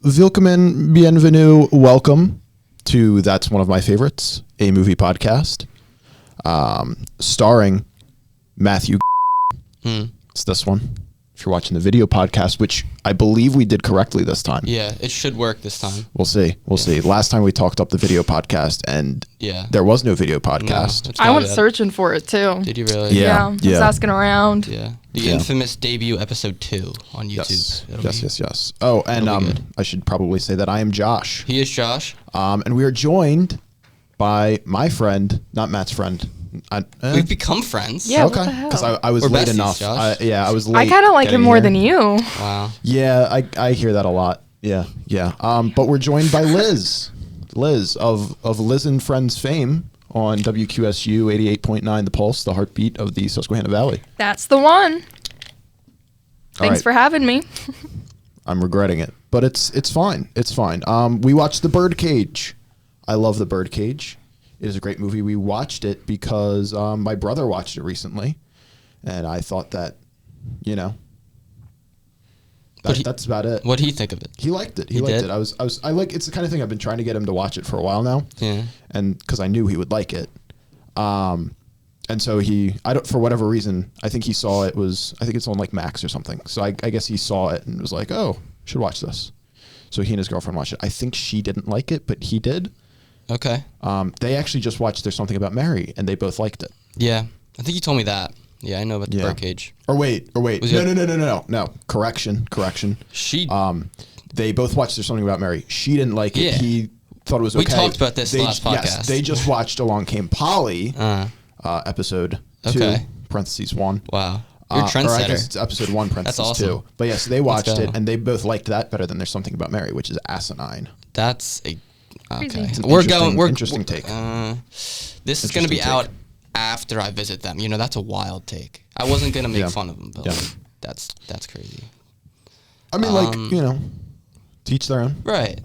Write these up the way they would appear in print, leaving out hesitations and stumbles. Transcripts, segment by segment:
Willkommen, bienvenue, welcome to That's One of My Favorites, a movie podcast, starring Matthew. It's this one. If you're watching the video podcast, which I believe we did correctly this time. Yeah, it should work this time. We'll see. We'll see. Last time we talked up the video podcast, and there was no video podcast. I went searching for it too. Did you really? Yeah. I was asking around. Yeah. The infamous debut episode 2 on YouTube. Yes. Oh, and I should probably say that I am Josh. He is Josh. And we are joined by my friend, not Matt's friend. We've become friends. Yeah, okay. Because I was late enough. I was late. I kind of like him more than you. Wow. Yeah, I hear that a lot. Yeah. But we're joined by Liz of Liz and Friends fame on WQSU 88.9 The Pulse, the heartbeat of the Susquehanna Valley. That's the one. Thanks for having me. I'm regretting it, but it's fine. It's fine. We watched The Birdcage. I love The Birdcage. It is a great movie. We watched it because my brother watched it recently, and I thought that, that's about it. What did he think of it? He liked it. He liked it. I like. It's the kind of thing I've been trying to get him to watch it for a while now. Yeah. And because I knew he would like it, and so for whatever reason, I think he saw it I think it's on like Max or something. So I guess he saw it and was like, oh, should watch this. So he and his girlfriend watched it. I think she didn't like it, but he did. Okay. They actually just watched There's Something About Mary, and they both liked it. Yeah. I think you told me that. Yeah, I know about the Birdcage. Or wait. No. Correction. She. They both watched There's Something About Mary. She didn't like it. Yeah. He thought it was okay. We talked about this last podcast. Yes, they just watched Along Came Polly, episode 2, parentheses 1. Wow. You're a trendsetter. Or I guess it's episode 1, parentheses That's awesome. 2. But yes, they watched it, and they both liked that better than There's Something About Mary, which is asinine. That's a... Okay. We're interesting take. This is going to be out after I visit them. That's a wild take. I wasn't going to make fun of them, but that's crazy. I mean, teach their own. Right,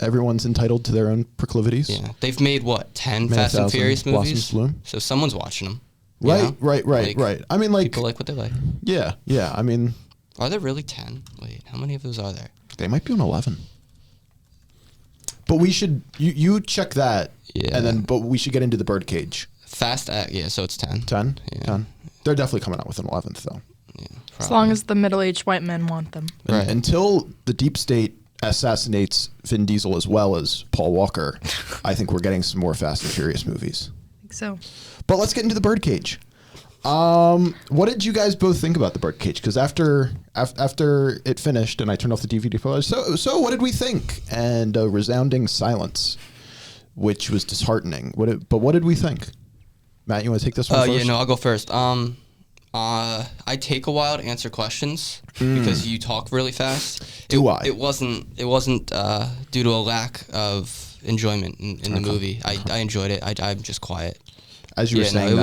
Everyone's entitled to their own proclivities. Yeah. They've made, 10 Fast and Furious movies? Bloom. So someone's watching them. Right. I mean, people like what they like. Yeah. I mean... Are there really 10? Wait, how many of those are there? They might be on 11. But we should... You check that, but we should get into The Birdcage. Fast, so it's 10. 10? Yeah. 10. They're definitely coming out with an 11th, though. Yeah, as long as the middle-aged white men want them. Right. Until the deep state assassinates Vin Diesel as well as Paul Walker, I think we're getting some more Fast and Furious movies. I think so. But let's get into The Birdcage. What did you guys both think about The Birdcage? Because after it finished and I turned off the DVD player, so what did we think? And a resounding silence, which was disheartening. But what did we think? Matt, you want to take this one first? I'll go first. I take a while to answer questions because you talk really fast. It wasn't due to a lack of enjoyment in the movie. I enjoyed it. I'm just quiet. As you were saying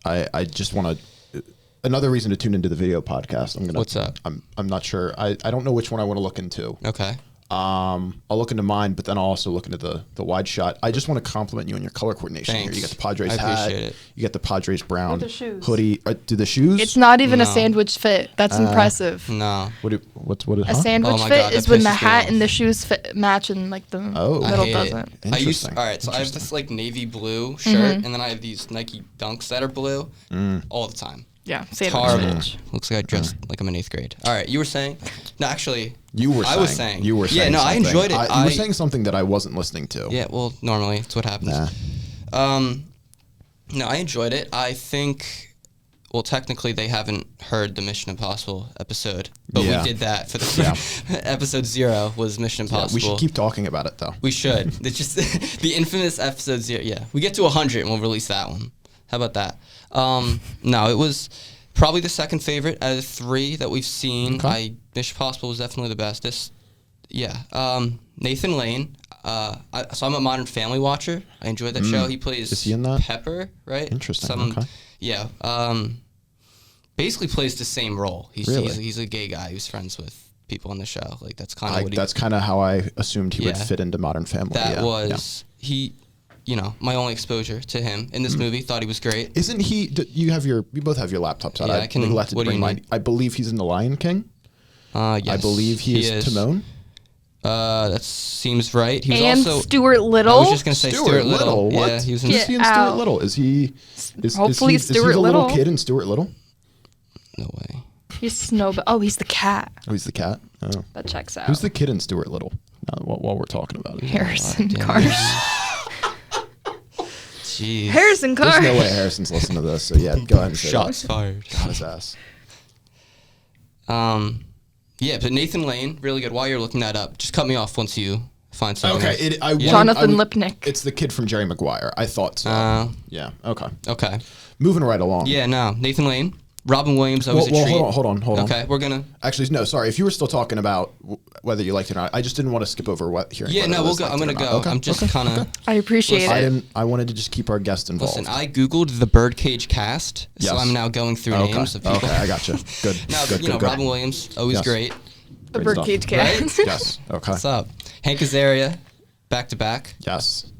I just want to... Another reason to tune into the video podcast. What's up? I'm not sure. I don't know which one I want to look into. Okay. I'll look into mine, but then I'll also look into the wide shot. I just want to compliment you on your color coordination. Thanks. Here. You got the Padres hat. I appreciate it. You got the Padres brown With the shoes. hoodie. Do the shoes? It's not even a sandwich fit. That's impressive. No. A sandwich fit is when the hat and the shoes fit match and like the middle doesn't. Interesting. So I have this like navy blue shirt, and then I have these Nike Dunks that are blue all the time. Yeah, It's sandwich horrible. fit. Looks like I dressed like I'm in 8th grade. All right, you were saying? No, actually, I was saying. Yeah, no, I enjoyed it. You were saying something that I wasn't listening to. Yeah, well, normally it's what happens. No, I enjoyed it. I think, technically they haven't heard the Mission Impossible episode, but we did that for the episode 0 was Mission Impossible. We should keep talking about it though. We should. It's just the infamous episode 0. Yeah, we get to 100 and we'll release that one. How about that? No, it was probably the second favorite out of the 3 that we've seen. Okay. Mission Impossible was definitely the bestest. Yeah. Nathan Lane. So I'm a Modern Family watcher. I enjoyed that show. He plays Is he in that? Pepper, right? Interesting. Okay. Yeah. Basically plays the same role. He's a gay guy who's friends with people on the show. Like that's kind of that's kind of how I assumed he would fit into Modern Family. That was he. My only exposure to him in this movie. Thought he was great. Isn't he? You both have your laptops out. Yeah, I can. What do you I believe he's in The Lion King. Yes, I believe he is Timon. That seems right. He was and also Stuart Little. I was just gonna say Stuart Little. What? Yeah, he was in Who's he in Stuart Little? Is he? Hopefully is he Stuart the Little. little kid in Stuart Little? No way. He's Snowball. Oh, he's the cat. Oh, he's the cat. Oh, that checks out. Who's the kid in Stuart Little? While we're talking about it, Harrison Cars. Jeez. Harrison Cars. There's no way Harrison's listening to this. So yeah, go ahead and say Shots that. fired. Got his ass. Yeah, but Nathan Lane, really good. While you're looking that up, just cut me off once you find something. Okay, Jonathan Lipnick. It's the kid from Jerry Maguire. I thought so. Yeah. Okay. Okay. Moving right along. Yeah. No, Nathan Lane, Robin Williams. That was a treat. Hold on. Okay, we're gonna. Actually, no. Sorry. If you were still talking about whether you liked it or not, I just didn't want to skip over what hearing. Yeah. No, we'll go. I'm gonna go. Okay. I'm just kind of. I appreciate it. I wanted to just keep our guest involved. Listen, I googled the Birdcage cast, yes. so I'm now going through names of people. Okay, I gotcha. Good. No, good, but, you know, Robin Williams, always great. The Birdcage cast. Right? Yes. Okay. What's up? Hank Azaria, back to back. Yes.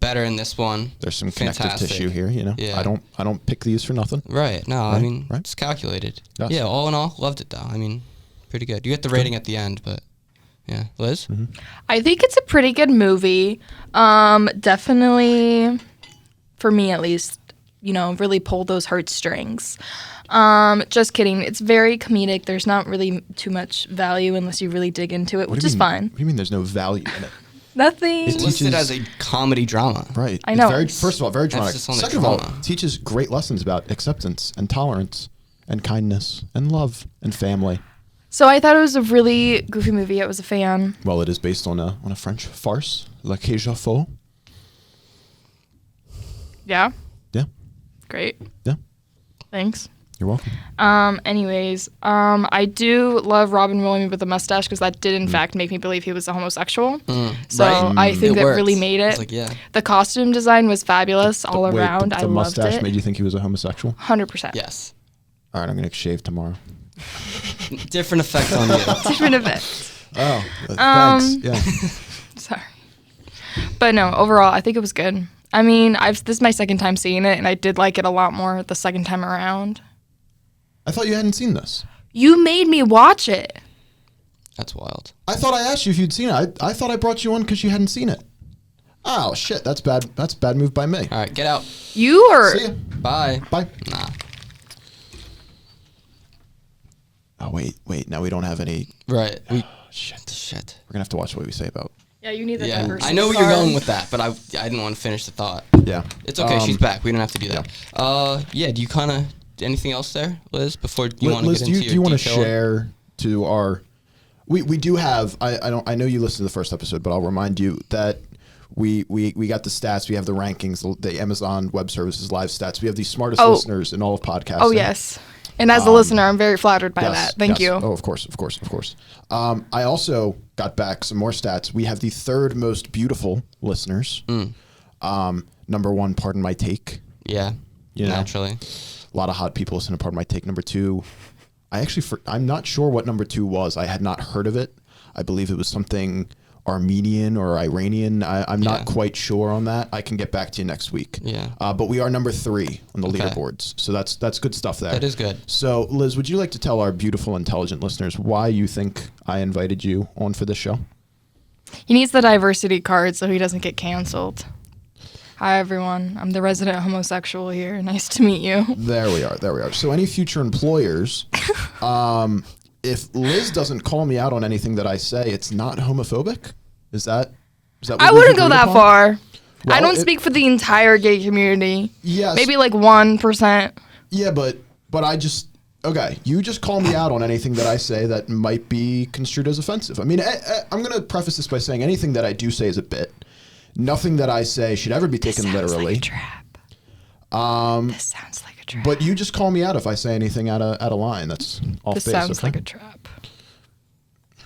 Better in this one. There's some connective tissue here, you know. Yeah. I don't pick these for nothing. Right. No, right? I mean, right? it's calculated. Yes. Yeah, all in all, loved it though. I mean, pretty good. You get the rating at the end, but yeah. Liz? Mm-hmm. I think it's a pretty good movie. Definitely, for me at least, really pulled those heartstrings. Just kidding. It's very comedic. There's not really too much value unless you really dig into it, which is fine. What do you mean there's no value in it? Nothing. It's listed as a comedy drama. Right. I know. First of all, very dramatic. Emphasis on the Second of all, drama. teaches great lessons about acceptance and tolerance and kindness and love and family. So I thought it was a really goofy movie. I was a fan. Well, it is based on a French farce, La Cage aux Folles. Yeah. Yeah. Great. Yeah. Thanks. You're welcome. Anyways, I do love Robin Williams with a mustache because that did in fact make me believe he was a homosexual. So Right. I think It that works. really made it. It's like, yeah. The costume design was fabulous all Wait, around. The I loved mustache it. made you think he was a homosexual? 100%. Yes. All right, I'm going to shave tomorrow. Different effect on you. Different event. Oh, thanks. Yeah. Sorry. But no, overall, I think it was good. I mean, this is my second time seeing it, and I did like it a lot more the second time around. I thought you hadn't seen this. You made me watch it. That's wild. I thought I asked you if you'd seen it. I thought I brought you on because you hadn't seen it. Oh, shit. That's bad. That's a bad move by me. All right, get out. You are... See ya. Bye. Bye. Nah. Oh, wait. Now we don't have any... Right. Shit. Shit. We're going to have to watch what we say about... Yeah, you need the Yeah. diversity I know where card. you're going with that, but I didn't want to finish the thought. Yeah. It's okay. She's back. We don't have to do that. Yeah. Do you kind of... Anything else there, Liz, before you want to get into your do you want to detailed- share to our... We do have... I know you listened to the first episode, but I'll remind you that we got the stats. We have the rankings, the Amazon Web Services live stats. We have the smartest listeners in all of podcasting. Oh, yes. And as a listener, I'm very flattered by that. Thank you. Oh, of course. I also got back some more stats. We have the third most beautiful listeners. Number one, Pardon My Take. Yeah, naturally. A lot of hot people listen to Pardon My Take. Number two, I'm not sure what number two was. I had not heard of it. I believe it was something Armenian or Iranian. I'm not quite sure on that. I can get back to you next week. Yeah. But we are number 3 on the leaderboards. So that's good stuff there. That is good. So, Liz, would you like to tell our beautiful, intelligent listeners why you think I invited you on for this show? He needs the diversity card so he doesn't get canceled. Hi, everyone. I'm the resident homosexual here. Nice to meet you. There we are. So any future employers, if Liz doesn't call me out on anything that I say, it's not homophobic? Is that what I we've wouldn't go agreed that upon? far. Well, I don't speak for the entire gay community. Yes. Maybe like 1%. Yeah, but I just... Okay, you just call me out on anything that I say that might be construed as offensive. I mean, I'm going to preface this by saying anything that I do say is a bit. Nothing that I say should ever be taken literally. This sounds like a trap. This sounds like a trap. But you just call me out if I say anything out of line. That's off This base. sounds Okay? like a trap.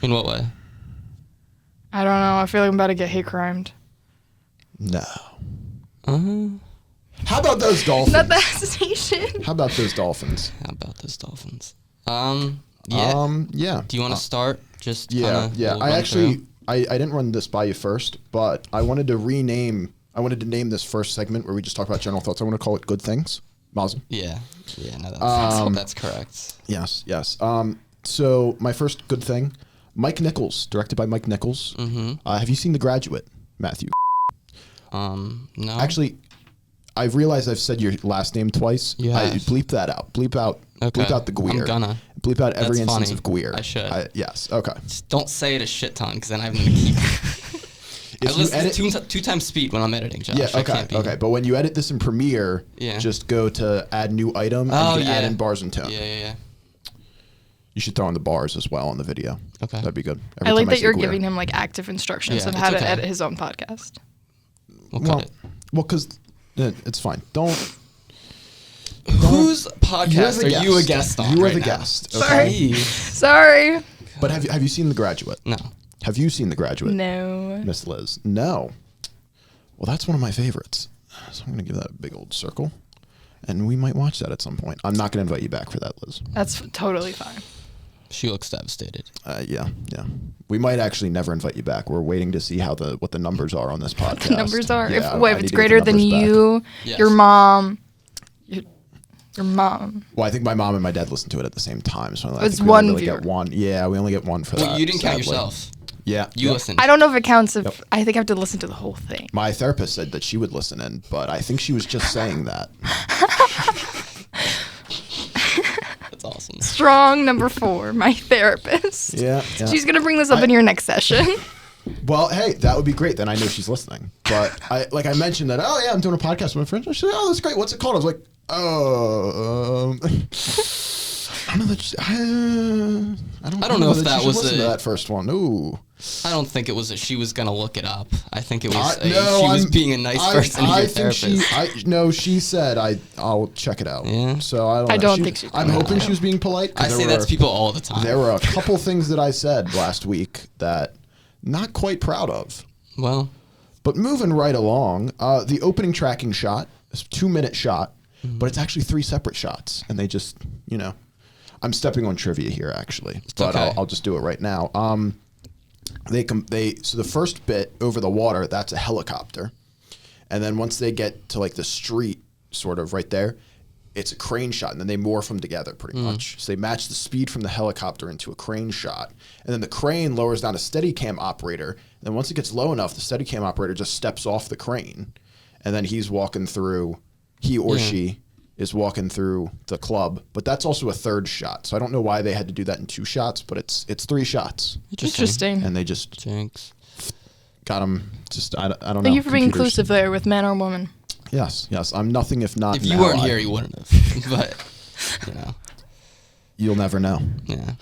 In what way? I don't know. I feel like I'm about to get hate crimed. No. How about those dolphins? Not the hesitation. How about those dolphins? How about those Dolphins? Yeah. Do you want to start? Just Yeah. we'll I run actually, through? I didn't run this by you first, but I wanted to name this first segment where we just talk about general thoughts. I want to call it Good Things. Mazel. Yeah. No, that's correct. Yes. So my first good thing, Mike Nichols, directed by Mike Nichols. Mm-hmm. Have you seen The Graduate, Matthew? No. Actually, I've realized I've said your last name twice. Yeah. Bleep that out. Bleep out the Gweer. I'm gonna. Bleep out every That's instance funny. of Gweer. I should. Yes. Okay. Just don't say it a shit ton, because then I'm gonna keep. I listen to two times speed when I'm editing, Josh. Yeah. I Okay. can't be. Okay. But when you edit this in Premiere, just go to add new item and you can add in bars and tone. Yeah. You should throw in the bars as well on the video. Okay. That'd be good. I like that you're giving him like active instructions of how to edit his own podcast. We'll cut it. Well, because it's fine. Don't. Whose podcast are you a guest on? You are right the now? guest. Okay? Sorry. But have you seen The Graduate? No. Have you seen The Graduate? No. Miss Liz? No. Well, that's one of my favorites. So I'm going to give that a big old circle. And we might watch that at some point. I'm not going to invite you back for that, Liz. That's totally fine. She looks devastated. Yeah. We might actually never invite you back. We're waiting to see what the numbers are on this podcast. The numbers are? Yeah, if it's greater than you, your mom, your mom. Well, I think my mom and my dad listened to it at the same time. So I It's think we one only viewer. get one. Yeah, we only get one for that. Well, you didn't count sadly. yourself. Yeah. You listened. I don't know if it counts. I think I have to listen to the whole thing. My therapist said that she would listen in, but I think she was just saying that. That's awesome. Strong number 4, my therapist. Yeah. She's gonna bring this up in your next session. Well, hey, that would be great. Then I know she's listening. But I mentioned that. Oh yeah, I'm doing a podcast with my friends. She said, "Oh, that's great. What's it called?" I was like, "Oh, I don't know. I don't know if that was listen to that first one. Ooh. I don't think it was that she was gonna look it up. I think it was she no, was being a nice person. I your think therapist. she said I'll check it out. Yeah. So I don't. don't think she. I'm hoping she was being polite. I say that's people all the time. There were a couple things that I said last week that not quite proud of. Well, but moving right along, the opening tracking shot is a 2-minute shot, but it's actually 3 separate shots, and they just I'm stepping on trivia here actually, but okay. I'll just do it right now. So the first bit over the water, that's a helicopter, and then once they get to like the street, sort of right there, it's a crane shot, and then they morph them together pretty much. So they match the speed from the helicopter into a crane shot, and then the crane lowers down a Steadicam operator. And then once it gets low enough, the Steadicam operator just steps off the crane, and then he or she is walking through the club. But that's also a 3rd shot, so I don't know why they had to do that in 2 shots, but it's 3 shots. Interesting. And they just Jinx. got them. Just I don't know. Thank you for being Computers. inclusive there with man or woman. Yes. I'm nothing if not. If you weren't here, you wouldn't have. But you'll never know. Yeah.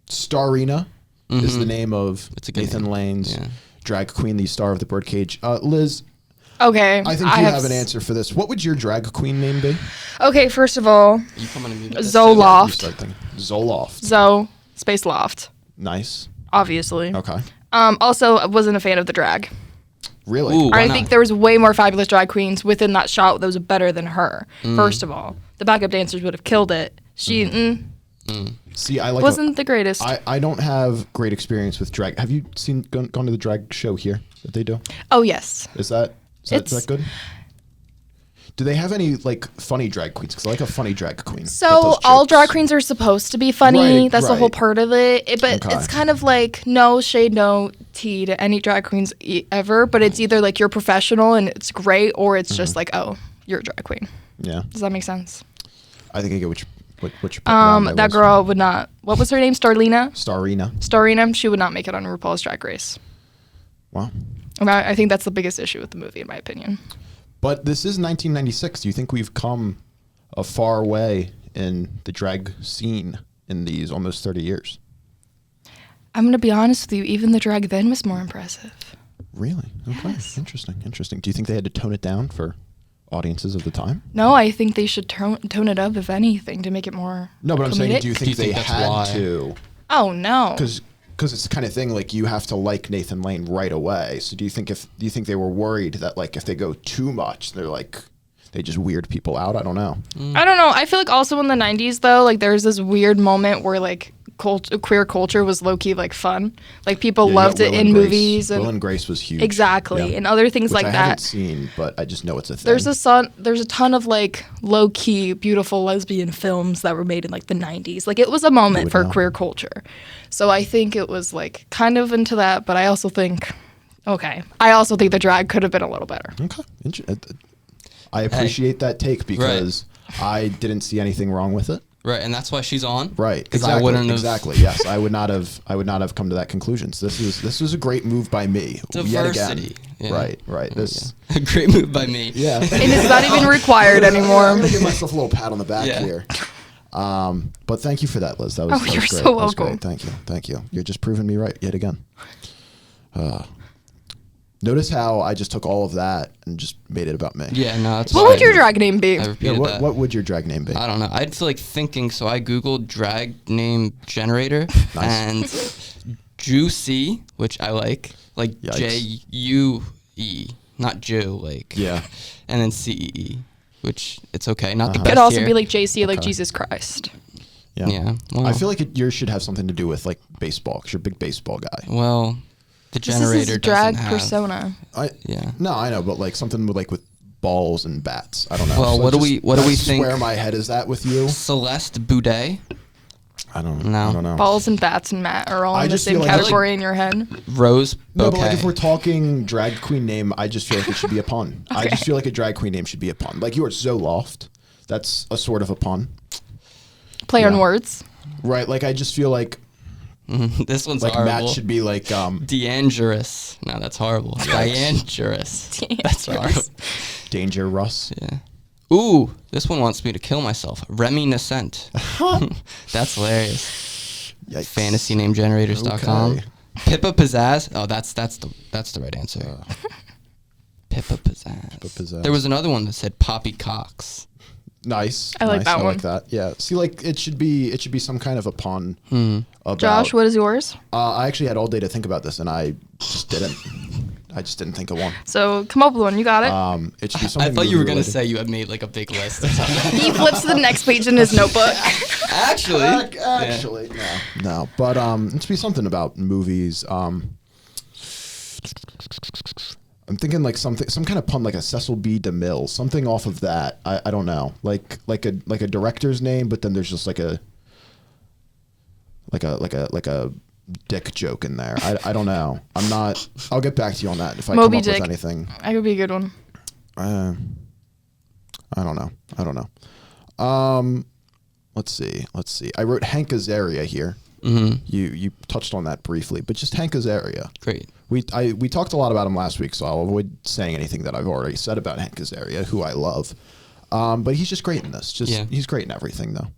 Starina is the name of Nathan name. Lane's drag queen, the star of the Birdcage. Liz, Okay. I think you have an answer for this. What would your drag queen name be? Okay, first of all, You coming to me with this Zoloft. Zoloft. Zoe, space loft, Nice. obviously. Okay. Also, I wasn't a fan of the drag. Really? Ooh. Why I not? think there was way more fabulous drag queens within that shot that was better than her. First of all, the backup dancers would have killed it. She See, I like. wasn't the greatest. I don't have great experience with drag. Have you gone to the drag show here that they do? Oh yes. Is that good? Do they have any like funny drag queens? Because I like a funny drag queen. that So does all jokes. drag queens are supposed to be funny. Right, That's the whole right. part of it. But Okay. it's kind of like no shade, no tea to any drag queens ever. But it's either like you're professional and it's great, or it's just like, oh, you're a drag queen. Yeah. Does that make sense? I think I get what you're putting down there, That Liz. girl would not. What was her name? Starlina. Starina. She would not make it on RuPaul's Drag Race. Wow. And I think that's the biggest issue with the movie, in my opinion. But this is 1996. Do you think we've come a far way in the drag scene in these almost 30 years? I'm going to be honest with you. Even the drag then was more impressive. Really? Okay. Yes. Interesting. Do you think they had to tone it down for audiences of the time? No, I think they should tone it up, if anything, to make it more No, but I'm saying, comedic. do you think they that's had why? to? Oh, no. Because it's the kind of thing like you have to like Nathan Lane right away. So do you think they were worried that like if they go too much, they're like they just weird people out? I don't know. I don't know. I feel like also in the 90s, though, like there's this weird moment where like queer culture was low-key like fun. Like people loved it in movies. Will and Grace was huge. Exactly. And other things Which like I that. I haven't seen, but I just know it's a thing. There's a ton of like low-key beautiful lesbian films that were made in like the 90s. Like it was a moment for queer culture. So I think it was like kind of into that, but I also think the drag could have been a little better. Okay. I appreciate that take because I didn't see anything wrong with it. Right, and that's why she's on. Right, because exactly, I wouldn't have. Exactly. Yes, I would not have come to that conclusion. So this was a great move by me. Diversity. Yet again. Yeah. Right. This a great move by me. Yeah, and it's not even required anymore. I'm gonna give myself a little pat on the back here. But thank you for that, Liz. That was you're great. so welcome. Thank you. You're just proving me right yet again. Notice how I just took all of that and just made it about me. Yeah, no, that's what would your drag name be? What would your drag name be? I don't know. I'd feel like thinking, so I Googled drag name generator and Juicy, which I like Yikes. J-U-E, not Joe, and then C-E-E, which it's okay. Not the best. It could also here. be like JC, like Jesus Christ. Yeah. Well, I feel like yours should have something to do with like baseball because you're a big baseball guy. Well, the generator this is his drag doesn't have, persona. No, I know, but like something with balls and bats. I don't know. Well, so what do we think? Where my head is at with you? Celeste Boudet. I don't know. Balls and bats and Matt are all in the same category in your head. Rose. No, but like if we're talking drag queen name, I just feel like it should be a pun. Okay. I just feel like a drag queen name should be a pun. Like you are Zoloft. That's a sort of a pun. Play on words. Right. Like I just feel like this one's like horrible. Matt should be like Dangerous. No, that's horrible. Dangerous. That's horrible. Danger Russ. Yeah. Ooh, this one wants me to kill myself. Reminiscent. That's hilarious. Yikes. FantasyNameGenerators.com. Okay. Pippa Pizzazz. Oh, that's the right answer. Pippa Pizzazz. There was another one that said Poppy Cox. Nice. I like that one. I like that. Yeah. See, like it should be some kind of a pun. About, Josh, what is yours? I actually had all day to think about this, and I just didn't. I just didn't think of one. So come up with one. You got it. It should be something. I thought you were gonna related. say you had made like a big list or something. He flips to the next page in his notebook. Actually, no. But it should be something about movies. I'm thinking like some kind of pun, like a Cecil B. DeMille, something off of that. I don't know, like a director's name, but then there's just like a dick joke in there. I don't know. I'm not. I'll get back to you on that if I Moby come up Dick. with anything. That could be a good one. I don't know. Let's see. I wrote Hank Azaria here. Mm-hmm. You touched on that briefly, but just Hank Azaria. Great. We talked a lot about him last week, so I'll avoid saying anything that I've already said about Hank Azaria, who I love. But he's just great in this. He's great in everything, though.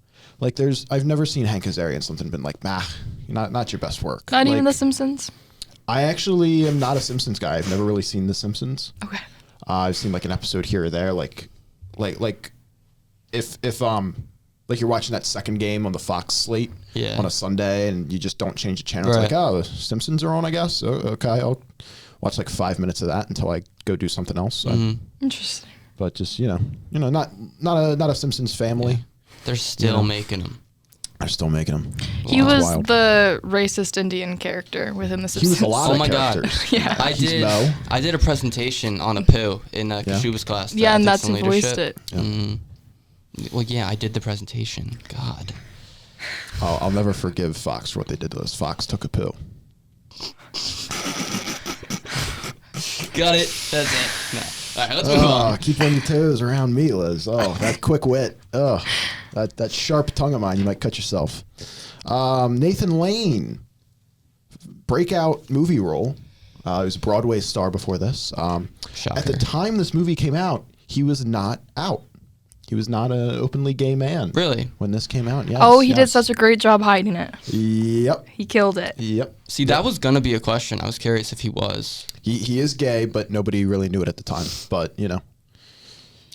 Like I've never seen Hank Azaria in something been like, not your best work. Not even The Simpsons. I actually am not a Simpsons guy. I've never really seen The Simpsons. Okay. I've seen like an episode here or there, like if like you're watching that second game on the Fox slate on a Sunday and you just don't change the channel. Right. It's like, oh, the Simpsons are on, I guess. Okay, I'll watch like 5 minutes of that until I go do something else. So. Interesting. But just not a Simpsons family. Yeah. They're still making them. They're still making them. He was the racist Indian character within the Simpsons. He was a lot of characters. God. Yeah. I did a presentation on a poo in Kashuba's class. Yeah, and that's who voiced it. Yeah. Well, yeah, I did the presentation. God. I'll never forgive Fox for what they did to us. Fox took a poo. Got it. That's it. No. All right, let's move on. Keep on your toes around me, Liz. Oh, that quick wit. Oh, that sharp tongue of mine. You might cut yourself. Nathan Lane, breakout movie role. He was a Broadway star before this. At the time this movie came out, he was not out. He was not an openly gay man. Really? When this came out, yes. Oh, he did such a great job hiding it. Yep. He killed it. Yep. See, that was going to be a question. I was curious if he was. He is gay, but nobody really knew it at the time. But,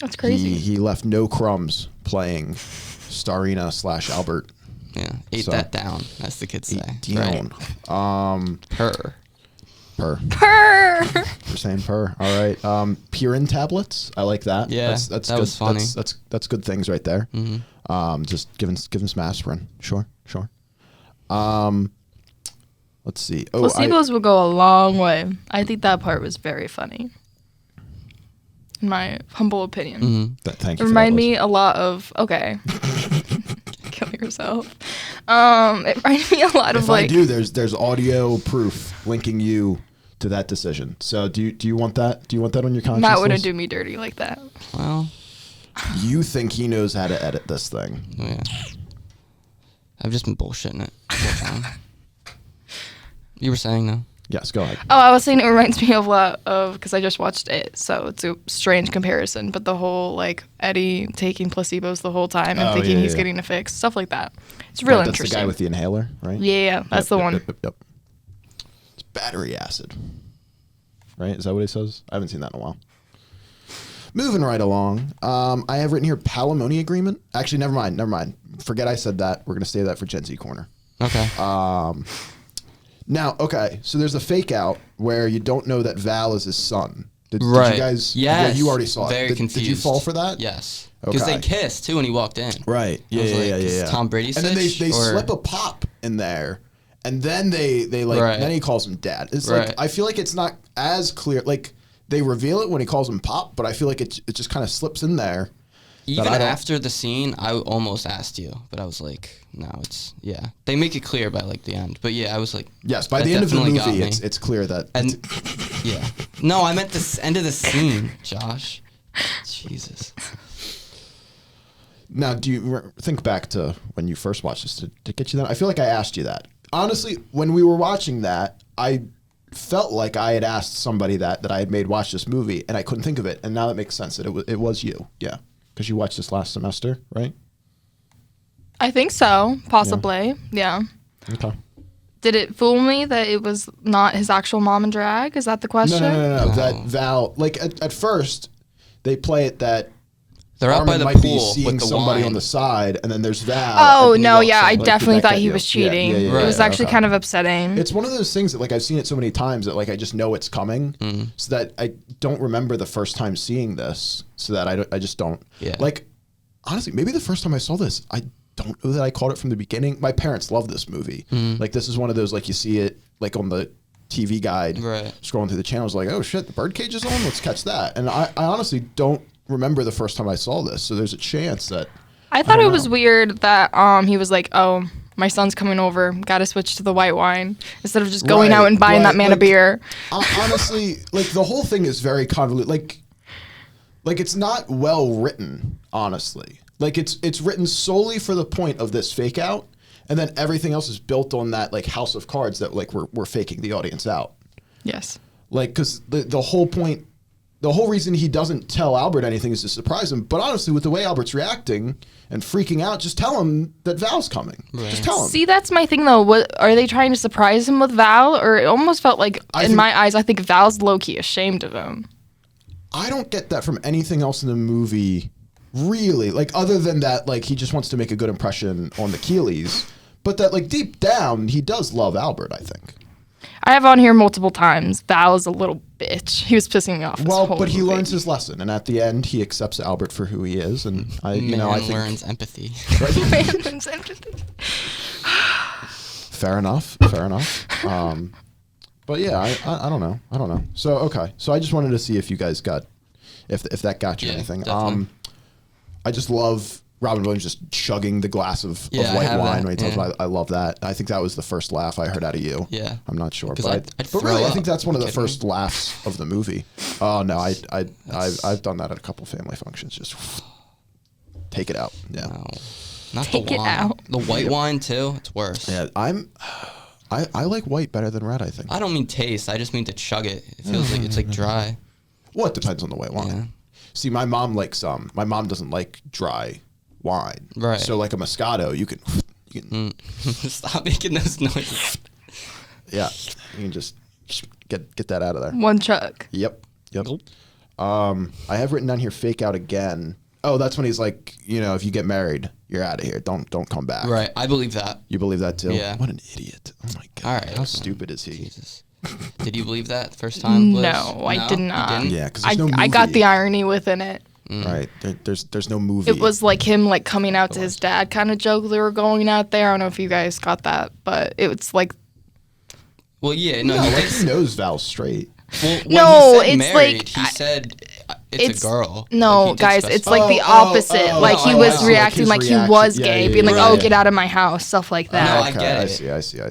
That's crazy. He left no crumbs playing Starina / Albert. Yeah. Ate that down, as the kids say. Down. Right. Purr. Purr. We're saying purr. All right. Purin tablets. I like that. Yeah, that's that good. was funny. That's good things right there. Mm-hmm. Just give him some aspirin. Sure. Let's see. Placebos will go a long way. I think that part was very funny. In my humble opinion. Mm-hmm. Thank you. It reminded me a lot of kill yourself. It reminded me a lot of like. If I do, there's audio proof linking you to that decision. So do you want that? Do you want that on your conscience? Matt wouldn't do me dirty like that. Well, you think he knows how to edit this thing? Oh yeah. I've just been bullshitting it the whole time. You were saying though. Yes, go ahead. Oh, I was saying it reminds me of a lot of, because I just watched it, so it's a strange comparison, but the whole, like, Eddie taking placebos the whole time and thinking he's getting a fix, stuff like that. It's real interesting. That's the guy with the inhaler, right? Yeah, that's the one. Yep. It's battery acid, right? Is that what he says? I haven't seen that in a while. Moving right along, I have written here palimony agreement. Actually, never mind. Forget I said that. We're going to save that for Gen Z Corner. Okay. Now, okay, so there's a fake out where you don't know that Val is his son. Did you guys? Yes. Yeah, you already saw Very it. confused. Did you fall for that? Yes. Because they kissed too when he walked in. Right. Yeah. Is Tom Brady and then they slip a pop in there, and then they then he calls him dad. It's like I feel like it's not as clear. Like they reveal it when he calls him pop, but I feel like it just kind of slips in there. Even after the scene, I almost asked you, but I was like, no, they make it clear by like the end. But yeah, I was like, yes, by the end of the movie, it's clear that. And yeah, no, I meant the end of the scene, Josh. Jesus. Now, do you think back to when you first watched this to get you that? I feel like I asked you that. Honestly, when we were watching that, I felt like I had asked somebody that I had made watch this movie, and I couldn't think of it. And now that makes sense that it was you. Yeah. Because you watched this last semester, right? I think so, possibly. Yeah. Okay. Did it fool me that it was not his actual mom in drag? Is that the question? No. That Val, like at first, they play it that they're out by the might pool be seeing with the somebody wine on the side, and then there's Val. Oh no, yeah, I definitely thought he was cheating. It was actually kind of upsetting. It's one of those things that like I've seen it so many times that like I just know it's coming, so that I don't remember the first time seeing this, so that I just don't. Yeah. Like honestly, maybe the first time I saw this, I don't know that I caught it from the beginning. My parents love this movie. Like this is one of those like you see it like on the TV guide, scrolling through the channels, like oh shit, the Birdcage is on. Let's catch that. And I honestly don't remember the first time I saw this, so there's a chance that I thought it was weird that he was like, oh, my son's coming over, gotta switch to the white wine instead of just going out and buying that man a beer. Honestly, like the whole thing is very convoluted. Like it's not well written, honestly. Like it's written solely for the point of this fake out, and then everything else is built on that like house of cards that like we're faking the audience out. Yes. Like because the whole point. The whole reason he doesn't tell Albert anything is to surprise him. But honestly, with the way Albert's reacting and freaking out, just tell him that Val's coming. Right. Just tell him. See, that's my thing, though. What are they trying to surprise him with Val? Or it almost felt like, in my eyes, I think Val's low-key ashamed of him. I don't get that from anything else in the movie, really. Like, other than that, like, he just wants to make a good impression on the Keeleys. But that, like, deep down, he does love Albert, I think. I have on here multiple times. Val is a little bitch. He was pissing me off. Well, but he learns his lesson, and at the end, he accepts Albert for who he is, and I think learns empathy. Man learns empathy. Fair enough. But yeah, I don't know. So okay, so I just wanted to see if you guys got if that got you anything. Definitely. I just love Robin Williams just chugging the glass of white wine when he tells me. I love that. I think that was the first laugh I heard out of you. Yeah. I'm not sure. But really, I think that's one of the first laughs of the movie. Oh, no, I've done that at a couple family functions. Just take it out. Yeah. No, not take the it wine. out. The white wine, too. It's worse. Yeah, I like white better than red, I think. I don't mean taste. I just mean to chug it. It feels like it's like dry. Well, it depends on the white wine. Yeah. See, my mom likes my mom doesn't like dry wine. Right. So like a Moscato, you can stop making those noises. Yeah. You can just get that out of there. One chug. Yep. I have written down here fake out again. Oh, that's when he's like, if you get married, you're out of here. Don't come back. Right. I believe that. You believe that too? Yeah. What an idiot. Oh my God. All right. How stupid is he? Jesus. Did you believe that the first time, Liz? No, I did not. Yeah, because there's no movie. I got the irony within it. right? There's no movie. It was like him like coming out to his dad kind of joke they were going out there. I don't know if you guys got that, but it was like. Well, yeah, no, like he knows Val's straight. Well, when no, he said it's married, like he said it's a girl. No, like guys, it's like the opposite. Like he was reacting like he was gay, being like, "Oh, get out of my house," stuff like that. No, I get it. I see.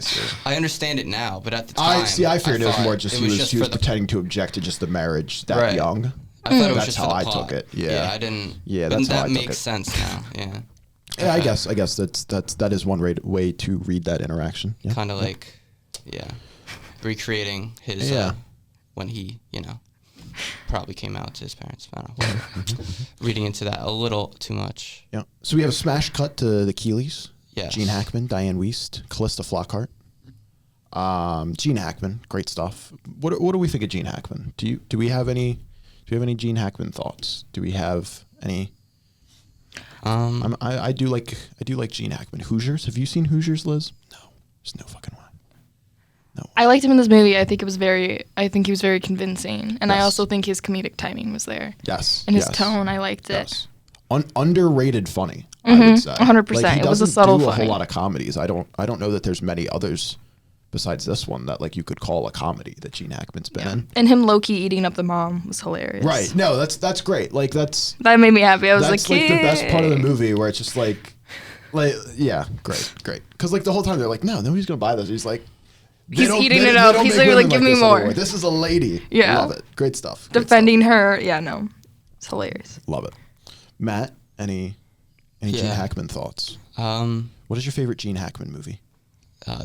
I understand it now, but at the time, I figured it was more just he was pretending to object to just the marriage that young. I thought it was that's just how for the I plot. took it. Yeah, I didn't. Yeah, that's how I took it. That makes sense now. Yeah. Yeah, I guess that is one way to read that interaction. Yeah. Kind of like, recreating his when he probably came out to his parents. I don't know. Reading into that a little too much. Yeah. So we have a smash cut to the Keeleys. Yes. Gene Hackman, Diane Wiest, Callista Flockhart. Gene Hackman, great stuff. What do we think of Gene Hackman? Do we have any Gene Hackman thoughts? Do we have any? I do like Gene Hackman. Hoosiers. Have you seen Hoosiers, Liz? No. There's no fucking way. No. I liked him in this movie. I think he was very convincing, and I also think his comedic timing was there. Yes. And his tone, I liked it. Underrated funny. I would say 100%. Like, it was a subtle do funny. a whole lot of comedies. I don't know that there's many others besides this one that like you could call a comedy that Gene Hackman's been in. And him low-key eating up the mom was hilarious. Right. No, that's great. Like that made me happy. I was that's like the best part of the movie where it's just like yeah, great. Because like the whole time they're like, no, nobody's gonna buy this. He's like. He's eating it up. He's like, give me more. Anymore. This is a lady. Yeah. Love it. Great stuff. Defending her. Yeah, no. It's hilarious. Love it. Matt, any Gene Hackman thoughts? What is your favorite Gene Hackman movie?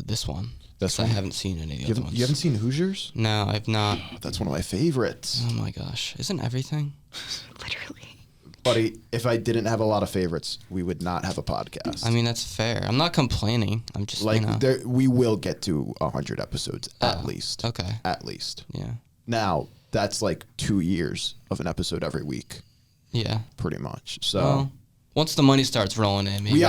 This one. This one? I haven't seen any of the other ones. You haven't seen Hoosiers? No, I've not. That's one of my favorites. Oh my gosh. Isn't everything? Literally. Buddy, if I didn't have a lot of favorites, we would not have a podcast. I mean, that's fair. I'm not complaining. I'm just like we will get to 100 episodes at least. Okay. At least. Yeah. Now, that's like 2 years of an episode every week. Yeah. Pretty much. So once the money starts rolling in, maybe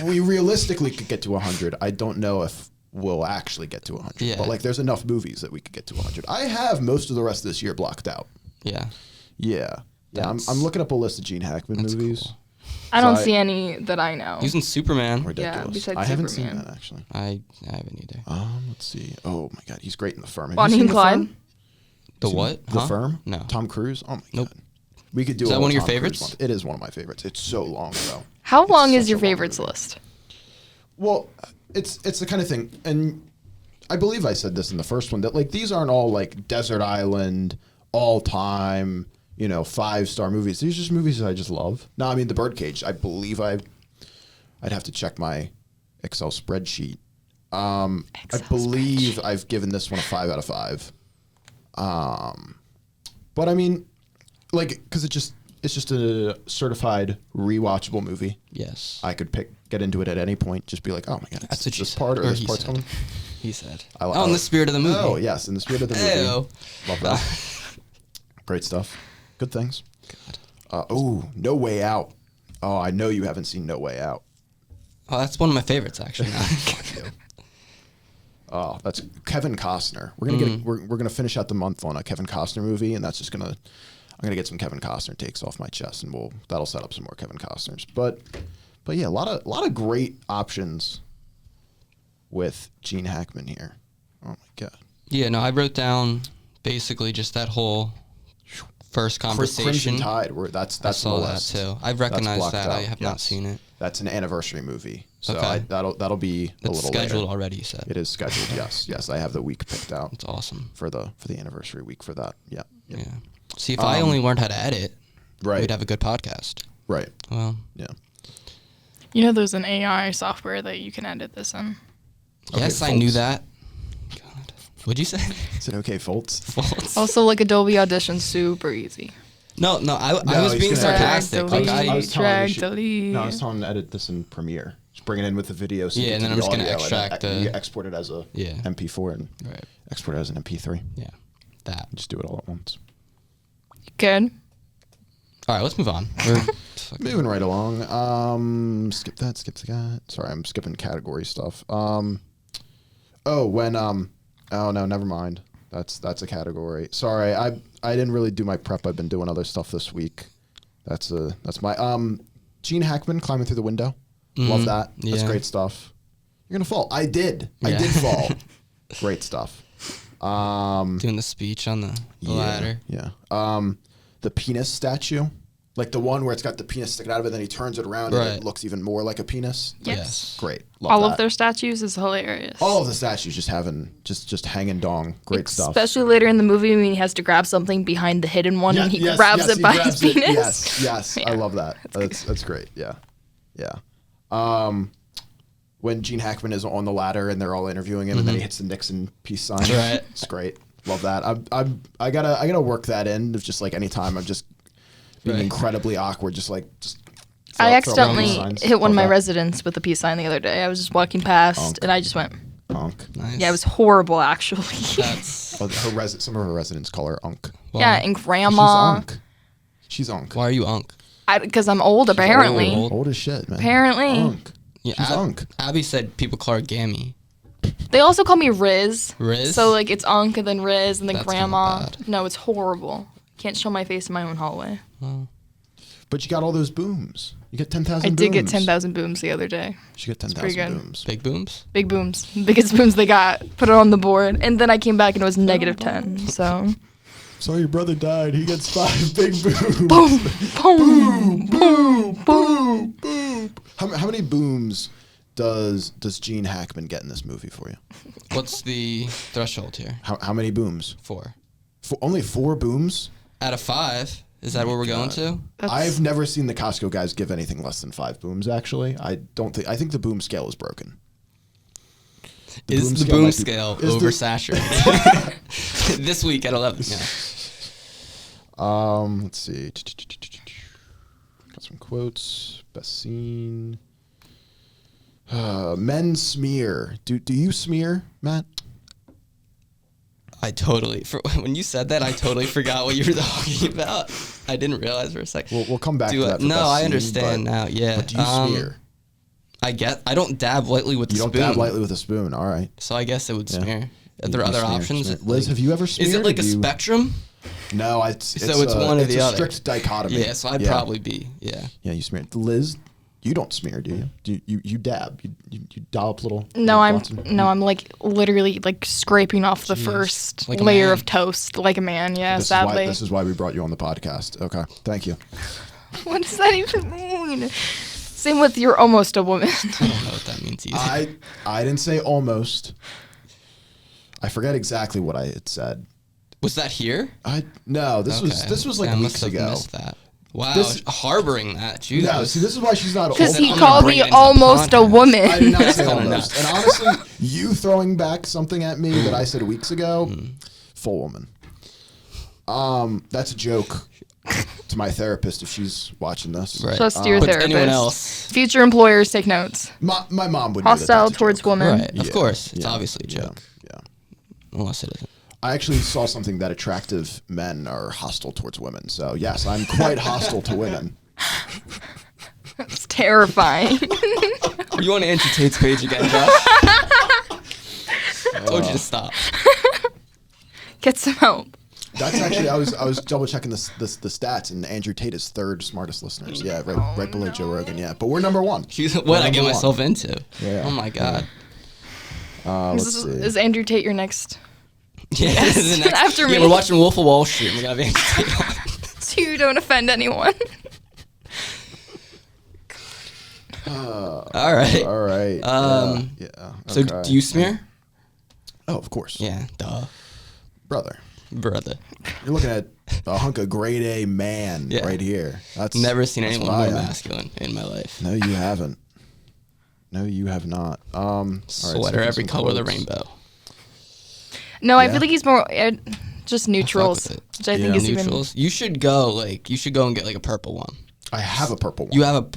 we realistically could get to 100. I don't know if we'll actually get to 100. Yeah. But like there's enough movies that we could get to 100. I have most of the rest of this year blocked out. Yeah. Yeah. Yeah, I'm looking up a list of Gene Hackman movies. Cool. I don't see any that I know. He's in Superman. Ridiculous. Yeah, besides I haven't Superman. seen that actually. I haven't either. Let's see. Oh my God, he's great in The Firm. Have Bonnie you seen and Clyde. The what? The Firm? No. Tom Cruise? Oh my Nope. God. We could do. Is that one of your Tom Cruise favorites? one. It is one of my favorites. It's so long though. How long is your favorites list? Well, it's the kind of thing, and I believe I said this in the first one that like these aren't all like Desert Island all time. 5-star movies. These are just movies that I just love. No, I mean The Birdcage. I believe I'd have to check my Excel spreadsheet. I believe I've given this one a 5 out of 5. But I mean, like, because it's just a certified rewatchable movie. Yes. I could get into it at any point. Just be like, oh my God, That's what this part or this part's coming. He said. In the spirit of the movie. Oh yes, in the spirit of the movie. Ew. Love that. Great stuff. Good things. God. No Way Out. Oh, I know you haven't seen No Way Out. Oh, that's one of my favorites, actually. Oh, that's Kevin Costner. We're gonna we're gonna finish out the month on a Kevin Costner movie, and that's just I'm gonna get some Kevin Costner takes off my chest, and that'll set up some more Kevin Costners. But yeah, a lot of great options with Gene Hackman here. Oh my God. Yeah, no, I wrote down basically just that whole first conversation. Crimson Tide. That's I saw on the that list. too. I've recognized that. I have not seen it. That's an anniversary movie. So Okay. that'll be a It's little scheduled later. already, you said. It is scheduled. Yes. I have the week picked out. It's awesome. For the anniversary week for that. Yeah. Yeah. See, if I only learned how to edit, right. we'd have a good podcast. Right. Well. Yeah. There's an AI software that you can edit this in. Yes, Okay, I knew Foltz. that. God. What'd you say? Is it okay, Foltz? Foltz. Also, like Adobe Audition, super easy. No, I was he's being gonna sarcastic. Drag, Like, delete, I was telling drag, you she- delete. No, I was telling him to edit this in Premiere. Just bring it in with the video. So Yeah, and then I'm just gonna extract you export it as a MP4 and Right. export it as an MP3. Yeah. That. Just do it all at once. Good. All right, let's move on. We're Moving right along. Skip that. Sorry, I'm skipping category stuff. Oh no, never mind. That's a category. Sorry, I didn't really do my prep. I've been doing other stuff this week. That's my Gene Hackman climbing through the window. Love that. That's great stuff. You're gonna fall. I did fall. Great stuff. Doing the speech on the ladder. Yeah. The penis statue, like the one where it's got the penis sticking out of it, then he turns it around and it looks even more like a penis. Yes. Great. Love all that. of their statues is hilarious. All of the statues just hanging dong. Great stuff. Especially later in the movie when he has to grab something behind the hidden one and he grabs it by his penis. Yes. I love that. That's great. Yeah. When Gene Hackman is on the ladder and they're all interviewing him, and then he hits the Nixon peace sign. Right. It's great. Love that. I gotta work that in of just like anytime I'm just being incredibly awkward, just. I accidentally hit one of my residents with a peace sign the other day. I was just walking past and I just went. Unk. Nice. Yeah, it was horrible actually. Some of her residents call her Unk. Wow. Yeah, and grandma. She's Unk. Why are you Unk? Because I'm old apparently. Old as shit, man. Apparently. Unk. Yeah, She's Unk. Abby said people call her Gammy. They also call me Riz. Riz? So like it's Unk and then Riz and then That's grandma. kinda bad. No, it's horrible. Can't show my face in my own hallway. Wow. But you got all those booms. You get 10,000 I booms. did get 10,000 booms the other day. You get pretty 10,000 good. booms. Big booms? Big booms. Biggest booms they got. Put it on the board. And then I came back and it was negative 10. So. So your brother died. He gets 5 big booms. Boom. Boom. Boom. Boom. Boom. How many booms does Gene Hackman get in this movie for you? What's the threshold here? How many booms? 4. Only 4 booms? Out of 5? Is that what we're going to? I've never seen the Costco guys give anything less than 5 booms, actually. I think the boom scale is broken. Is the boom scale oversaturated? This week at 11. Yeah. Let's see. Got some quotes. Best scene. Men smear. Do you smear, Matt? When you said that, I totally forgot what you were talking about. I didn't realize for a second. We'll come back to that. No, I understand now. Yeah. But do you smear? I don't dab lightly with the spoon. You don't dab lightly with a spoon. All right. So I guess it would smear. Are there other options? Smear. Liz, have you ever smeared? Is it like a spectrum? No, it's one or the other. It's a strict dichotomy. Yeah, so I'd probably be, yeah. Yeah, you smear. Liz, you don't smear, do you? Do you dab? You dollop little. No, I'm like literally like scraping off the first like layer of toast like a man. Yeah, sadly. This is why we brought you on the podcast. Okay, thank you. What does that even mean? Same with you're almost a woman. I don't know what that means either. I didn't say almost. I forget exactly what I had said. Was that here? No, this was like weeks ago. Missed that. Wow, harboring that. Jesus. No, see, this is why she's not. Because he called me almost a woman. I did not say almost. And honestly, you throwing back something at me that I said weeks ago, full woman. That's a joke to my therapist if she's watching this. Right. Just your therapist. Anyone else? Future employers take notes. My mom would. Hostile towards women. Right. Of course, it's obviously a joke. Yeah. Unless it isn't. I actually saw something that attractive men are hostile towards women. So yes, I'm quite hostile to women. That's terrifying. You want to enter Tate's page again, Josh? I told you to stop. Get some help. That's actually I was double checking the stats, and Andrew Tate is 3rd smartest listeners. Yeah, right below Joe Rogan. Yeah, but we're number 1. What I get myself into? Yeah. Oh my god. Is Andrew Tate your next? Yeah, after me. Yeah, we're watching Wolf of Wall Street. We're gonna have Andrew Tate on. So you don't offend anyone. All right. Yeah. So do you smear? Oh, of course. Yeah. Duh. Brother. You're looking at a hunk of grade A man right here. That's never seen anyone more masculine in my life. No, you haven't. No, you have not. Sweater every color of the rainbow. No, I feel like he's more just neutrals, which I think is neutrals. You should go and get like a purple one. I have a purple one. You have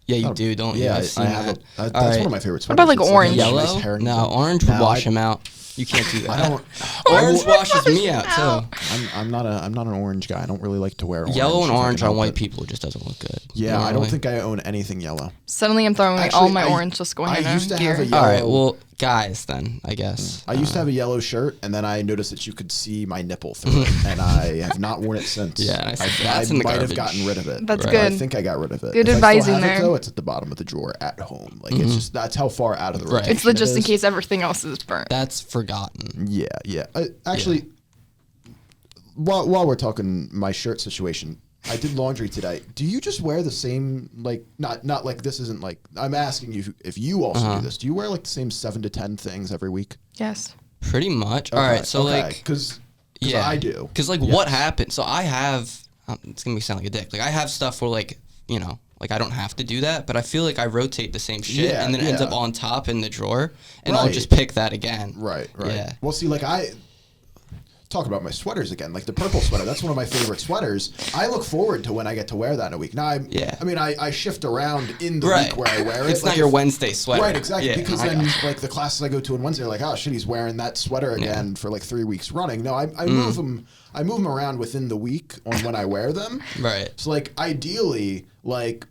you do, don't you? Yeah, I have that. that's one of my favorite sweaters. What about like orange? Yellow? No, orange would wash him out. You can't do that. I don't. Orange washes me out too. I'm not an orange guy. I don't really like to wear orange. Yellow and orange on white people just doesn't look good. Yeah, I don't think I own anything yellow. Suddenly I'm throwing away all my orange just going in used to gear. have a yellow. All right, well, guys, then I guess. I used to have a yellow shirt, and then I noticed that you could see my nipple through it, and I have not worn it since. Yeah, I might have gotten rid of it. That's right. good. I think I got rid of it. Good if advising I still have there. it, though, it's at the bottom of the drawer at home. Like it's just that's how far out of the rotation It's the just it in is. case everything else is burnt. That's forgotten. Yeah. Actually, while we're talking my shirt situation, I did laundry today. Do you just wear the same, like, not like this isn't like, I'm asking you if you also do this. Do you wear like the same 7 to 10 things every week? Yes. Pretty much. Okay, All right, so okay. like, Because yeah, I do. Because like, what happened? So I have. It's gonna sound like a dick. Like I have stuff where like like I don't have to do that, but I feel like I rotate the same shit, and then it ends up on top in the drawer, and I'll just pick that again. Right. Yeah. Well, see, like talk about my sweaters again, like the purple sweater. That's one of my favorite sweaters. I look forward to when I get to wear that in a week. Now, I shift around in the week where I wear it. It's like not your Wednesday sweater. Right, exactly. Yeah, because then, like the classes I go to on Wednesday, are like, oh shit, he's wearing that sweater again for like 3 weeks running. No, I move them. I move them around within the week on when I wear them. Right. So like ideally, like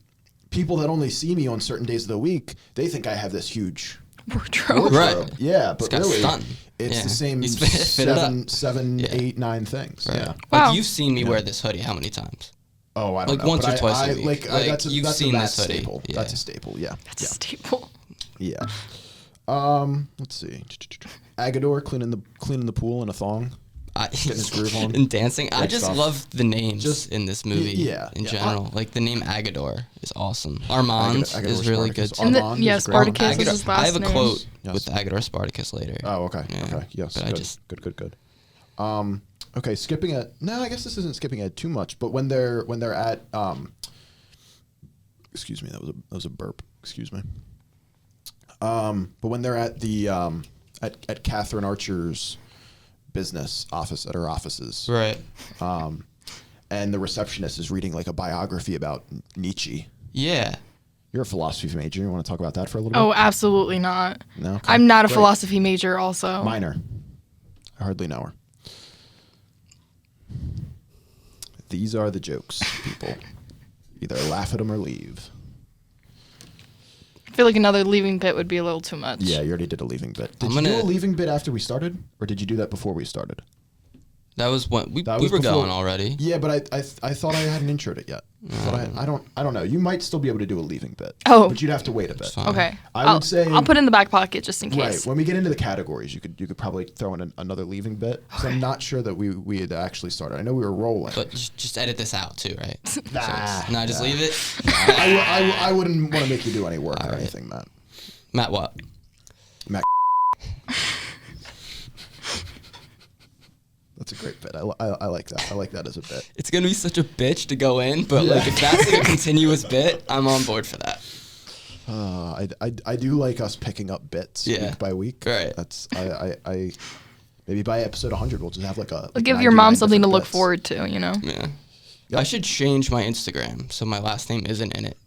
people that only see me on certain days of the week, they think I have this huge Wardrobe. Right. Yeah, but really, stunting. it's the same fit it up. seven, 8, 9 things. Right. Yeah. Wow. Like you've seen me wear this hoodie how many times? Oh, I don't know. Like once but or twice a week. Like, that's you've that's seen a this hoodie. staple. Yeah. That's a staple. Yeah. That's a staple. Yeah. Let's see. Agador cleaning the pool in a thong. Getting his groove on. And dancing. I just stuff. love the names in this movie. In general, like the name Agador is awesome. Armand Agador is really Spartacus. good. And Armand is great. Spartacus is his last I have a name. quote Yes. with Agador Spartacus later. Oh, okay. Yeah. Okay. Yes. But Good. Okay. Skipping it. No, I guess this isn't skipping it too much. But when they're at excuse me, that was a burp. Excuse me. But when they're at the at Catherine Archer's business office at her offices, Right. and the receptionist is reading like a biography about Nietzsche. Yeah. You're a philosophy major. You want to talk about that for a little Oh, bit? absolutely not. No. Okay. I'm not a Great. philosophy major also. Minor. I hardly know her. These are the jokes, people. Either laugh at them or leave. I feel like another leaving bit would be a little too much. Yeah, you already did a leaving bit. Did you do a leaving bit after we started, or did you do that before we started? That was when we was were before- going already. Yeah, but I thought I hadn't introed it yet. I don't know. You might still be able to do a leaving bit. Oh. But you'd have to wait a bit. Fine. Okay. I would say I'll put it in the back pocket just in Right. case. When we get into the categories, you could probably throw in another leaving bit. So I'm not sure that we had actually started. I know we were rolling. But just edit this out too, right? Nah. Just leave it. I wouldn't want to make you do any work or anything, Matt. Matt, what? Matt. That's a great bit. I like that. I like that as a bit. It's gonna be such a bitch to go in, but like if that's like a continuous bit, I'm on board for that. I do like us picking up bits week by week. Right. That's I maybe by episode 100 we'll just have like a. Like give your mom 99 something to different look bits. forward to, you know? Yeah. Yep. I should change my Instagram so my last name isn't in it.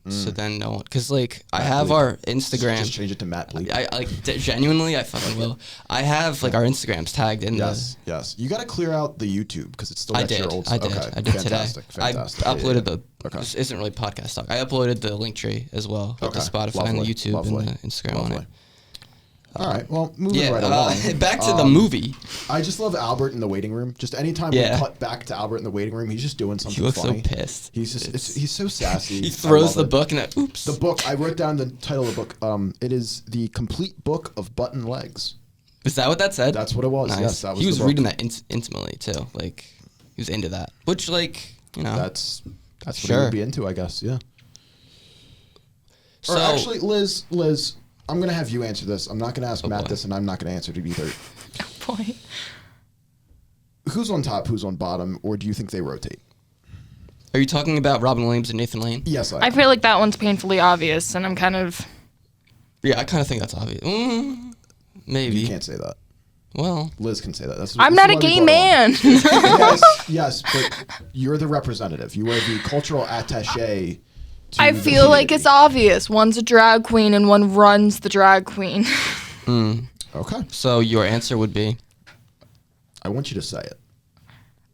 So then no one, because like I have Bleak. our Instagram. Just change it to Matt Bleak. I like genuinely, I fucking will. I have like our Instagrams tagged in Yes. You got to clear out the YouTube because it's still I got did. your old I stuff. did. Okay. I did Fantastic. today. Fantastic. I uploaded the. Okay. This isn't really podcast talk. I uploaded the link tree as well with the Okay. Spotify and the Lovely. YouTube Lovely. and the Instagram on it. All right. Well, moving Yeah. right along. Back to the movie. I just love Albert in the waiting room. Just anytime we cut back to Albert in the waiting room, he's just doing something He looks funny. so pissed. He's just he's so sassy. He I throws love the it. book and oops. The book. I wrote down the title of the book. It is The Complete Book of Button Legs. Is that what that said? That's what it was. Nice. Yes, that was. He was the book. reading that intimately too. Like he was into that, which like you know. That's what he Sure. would be into, I guess. Yeah. So Or actually, Liz, I'm gonna have you answer this. I'm not gonna ask Matt boy. this, and I'm not gonna answer it either. Boy. Who's on top? Who's on bottom? Or do you think they rotate? are you talking about Robin Williams and Nathan Lane? Yes, I feel like that one's painfully obvious, and I'm kind of. Yeah, I kind of think that's obvious. Maybe. You can't say that. Well, Liz can say that. I'm not a gay man. yes, but you're the representative. You are the cultural attaché. to I the feel like community. it's obvious. One's a drag queen and one runs the drag queen. Okay. So your answer would be? I want you to say it.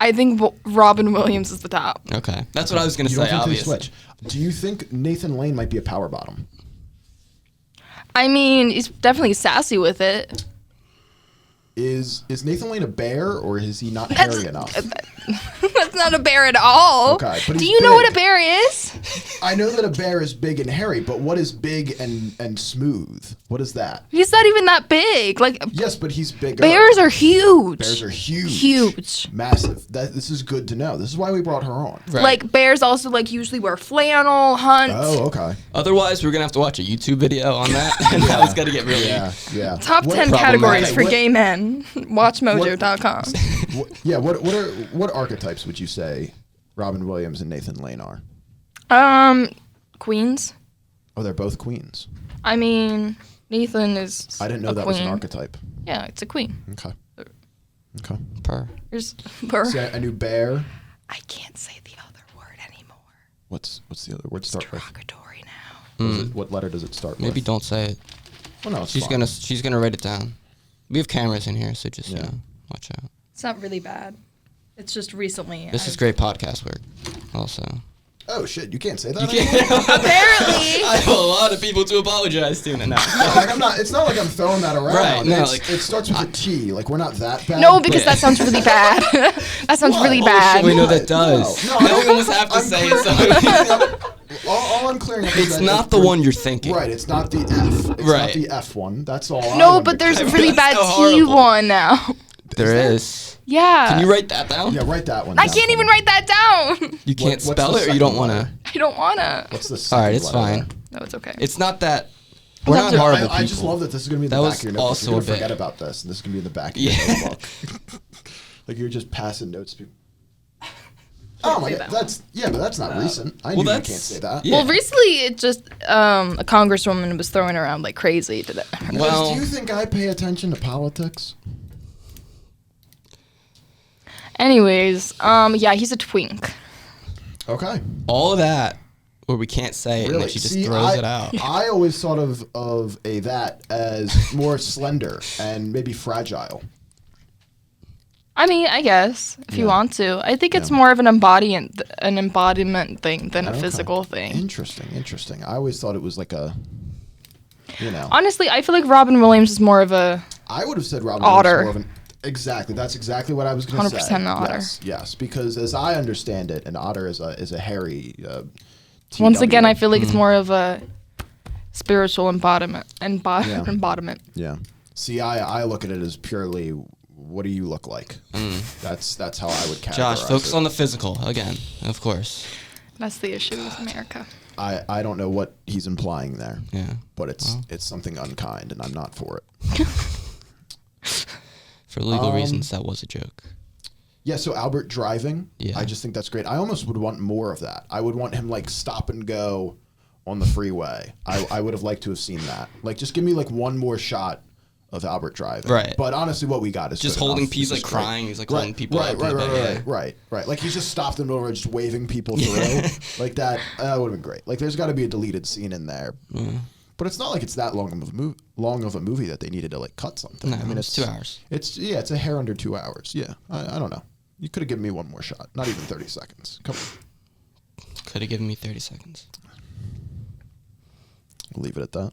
I think Robin Williams is the top. Okay. That's what I was going to You don't say, think they obviously. switch. Do you think Nathan Lane might be a power bottom? I mean, he's definitely sassy with it. Is Nathan Lane a bear, or is he not hairy enough? That's not a bear at all. Okay, but Do he's you know big. what a bear is? I know that a bear is big and hairy, but what is big and smooth? What is that? He's not even that big. Like, Yes, but he's bigger. bears are huge. Bears are huge. Huge. Massive. This is good to know. This is why we brought her on. Right. Like, bears also, like, usually wear flannel, hunt. Oh, okay. Otherwise, we're going to have to watch a YouTube video on that, and that was going to get really... Yeah. Top What- 10 problematic. categories for What- gay men. Watchmojo.com. What archetypes would you say Robin Williams and Nathan Lane are? Queens. Oh, they're both queens. I mean, Nathan is I didn't know a that queen. was an archetype. Yeah, it's a queen. Okay. Okay. Per. There's Burr. See, I knew bear. I can't say the other word anymore. What's the other word start with? Derogatory now. What letter does it start Maybe with? don't say it. Well, no, it's She's fine. gonna write it down. We have cameras in here, so just Yeah. watch out. It's not really bad. It's just recently. This is great podcast work. Also, Oh shit! You can't say that. You anymore? can't- Apparently. I have a lot of people to apologize to now. Like, I'm not. It's not like I'm throwing that around. Right, no, It's- like- it starts with a T. Like we're not that bad. No, because Yeah. that sounds really bad. That sounds What? really Oh, bad. We know What? that does. No, Now we almost have to I'm say clear- it. So all I'm clearing up is it's that not the one you're thinking. Right. It's not the F. It's Right. not the F one. That's all. I No, wanted but to there's a clarify. really That's bad so T horrible. one now. There is. Yeah. Can you write that down? Yeah, write that one. I down can't for even me. write that down. You can't What's spell the it, or you don't second want letter? to. I don't wanna. What's the All second right, it's letter fine. there? No, it's okay. It's not that. We're not Sometimes- horrible people. I just love that this is going to be in That the was back of your notebook. also You're a going to bit- forget about this, and this is going to be in the back of your Yeah. notebook. Like you're just passing notes to people. Oh my say god, that but that's not recent. I well, knew you that's- can't say that. yeah. Well, recently it just a congresswoman was throwing around like crazy today. Well, Do you think I pay attention to politics? Anyways, yeah, he's a twink. Okay. all of that where we can't say it, and Really? then she just See, throws it out. I always thought of a that as more slender and maybe fragile. I mean, I guess if you Yeah. want to, I think it's Yeah. more of an embodiment thing than a Okay. physical thing. Interesting. I always thought it was like a, you know. Honestly, I feel like Robin Williams is more of a I would have said Robin Otter. Williams more of an. Exactly. That's exactly what I was going to say. 100% an otter. Yes, because as I understand it, an otter is a hairy. once again, I TW. feel like it's more of a spiritual embodiment. Yeah. Embodiment. Yeah. See, I look at it as purely, what do you look like? That's how I would categorize Josh, focus it. on the physical again, of course. That's the issue with America. I don't know what he's implying there. Yeah. But it's something unkind, and I'm not for it. For legal reasons, that was a joke. Yeah, so Albert driving, Yeah. I just think that's great. I almost would want more of that. I would want him like stop and go on the freeway. I would have liked to have seen that. Like just give me like one more shot of Albert driving. Right. But honestly, what we got is Just good holding enough. he's This like is great. crying. He's like holding people up. Right. Like he's just stopped them over, just waving people through like that. That would have been great. Like there's got to be a deleted scene in there. But it's not like it's that long of a movie that they needed to like cut something. No, I mean, it's 2 hours. It's a hair under 2 hours. Yeah, I don't know. You could have given me one more shot. Not even 30 seconds. Come on. Could have given me 30 seconds. We'll leave it at that.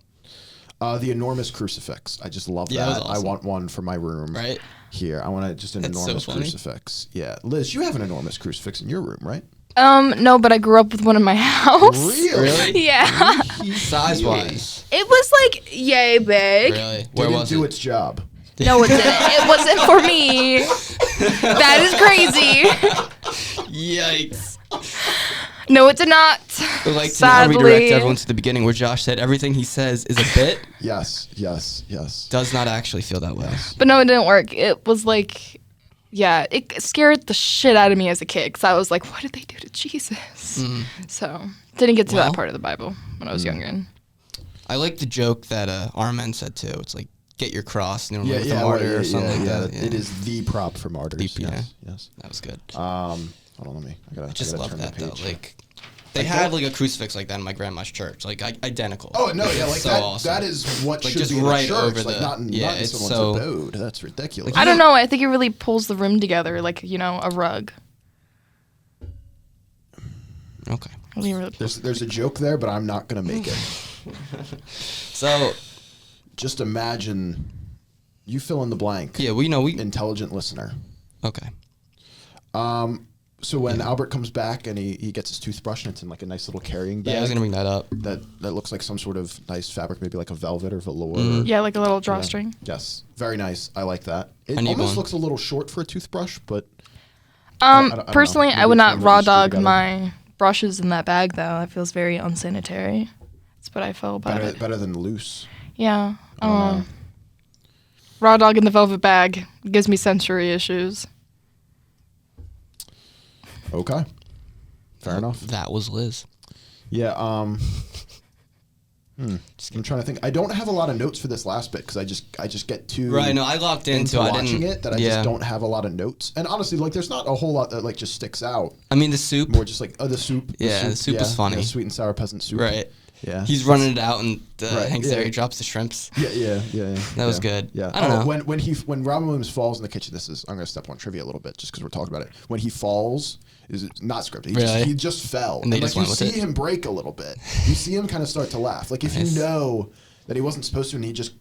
The enormous crucifix. I just love Yeah, that. that was awesome. I want one for my room. Right? Here. I want just an That's so enormous funny. crucifix. Yeah. Liz, you have an enormous crucifix in your room, right? No, but I grew up with one in my house. Really? Yeah. Size-wise. It was like yay big. Really? Where Didn't was do it? its job. No, it didn't. It wasn't for me. That is crazy. Yikes. No, it did not. I'd like to now Sadly. redirect everyone to the beginning where Josh said everything he says is a bit. Yes. Does not actually feel that way. But no, it didn't work. It was like, yeah, it scared the shit out of me as a kid because I was like, what did they do to Jesus? So didn't get to Well. that part of the Bible when I was younger. I like the joke that Armen said too. It's like, get your cross, you know, with a well, martyr or something like that. It is the prop for martyrs. Yeah. Yes. That was good. Hold on, let me. I I just gotta love turn that the though. page. Like, They had like a crucifix like that in my grandma's church, like identical. Oh no, yeah, like so that. awesome. That is what like should just be in right a church, over like the not in it's someone's so abode. That's ridiculous. I don't know. I think it really pulls the room together, like a rug. okay. There's a joke there, but I'm not gonna make it. So, just imagine you fill in the blank. Yeah, we intelligent listener. Okay. So when Albert comes back and he gets his toothbrush and it's in like a nice little carrying bag. Yeah, I was gonna bring that up. That looks like some sort of nice fabric, maybe like a velvet or velour. Yeah, like a little drawstring. Yes, very nice. I like that. It I need almost one. looks a little short for a toothbrush, but Personally, I would not Maybe raw it's screwed dog together. my brushes in that bag, though. That feels very unsanitary. That's what I felt about it. better than loose. Yeah. I don't know. Raw dog in the velvet bag gives me sensory issues. Okay. Fair enough. That was Liz. Yeah. I'm trying to think. I don't have a lot of notes for this last bit because I just get too Right. No, I locked into. I watching didn't. it that I just don't have a lot of notes. And honestly, like there's not a whole lot that like just sticks out. I mean, the soup. More just like the soup. The soup is funny. Sweet and sour peasant soup. Right. Yeah. He's running it out and Right, Hank's yeah. there. He drops the shrimps. Yeah. That was good. Yeah. I don't know. When Robin Williams falls in the kitchen, I'm gonna step on trivia a little bit just because we're talking about it. When he falls, is not scripted. Really? He just fell. And they like just went you with see it? him break a little bit. You see him kind of start to laugh. Like if Nice. you know that he wasn't supposed to, and he just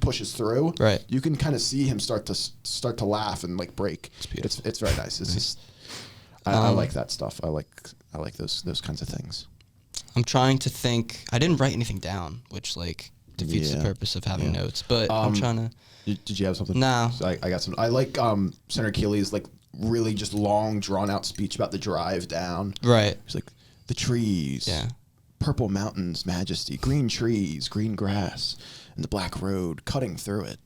pushes through. Right. You can kind of see him start to laugh and like break. It's beautiful. It's very nice. It's just I like that stuff. I like those kinds of things. I'm trying to think. I didn't write anything down, which like defeats the purpose of having notes. But I'm trying to. Did you have something? No. So I got some. I like Senator Keeley's like really just long drawn out speech about the drive down. Right. He's like the trees. Yeah. Purple mountains, majesty, green trees, green grass, and the black road cutting through it.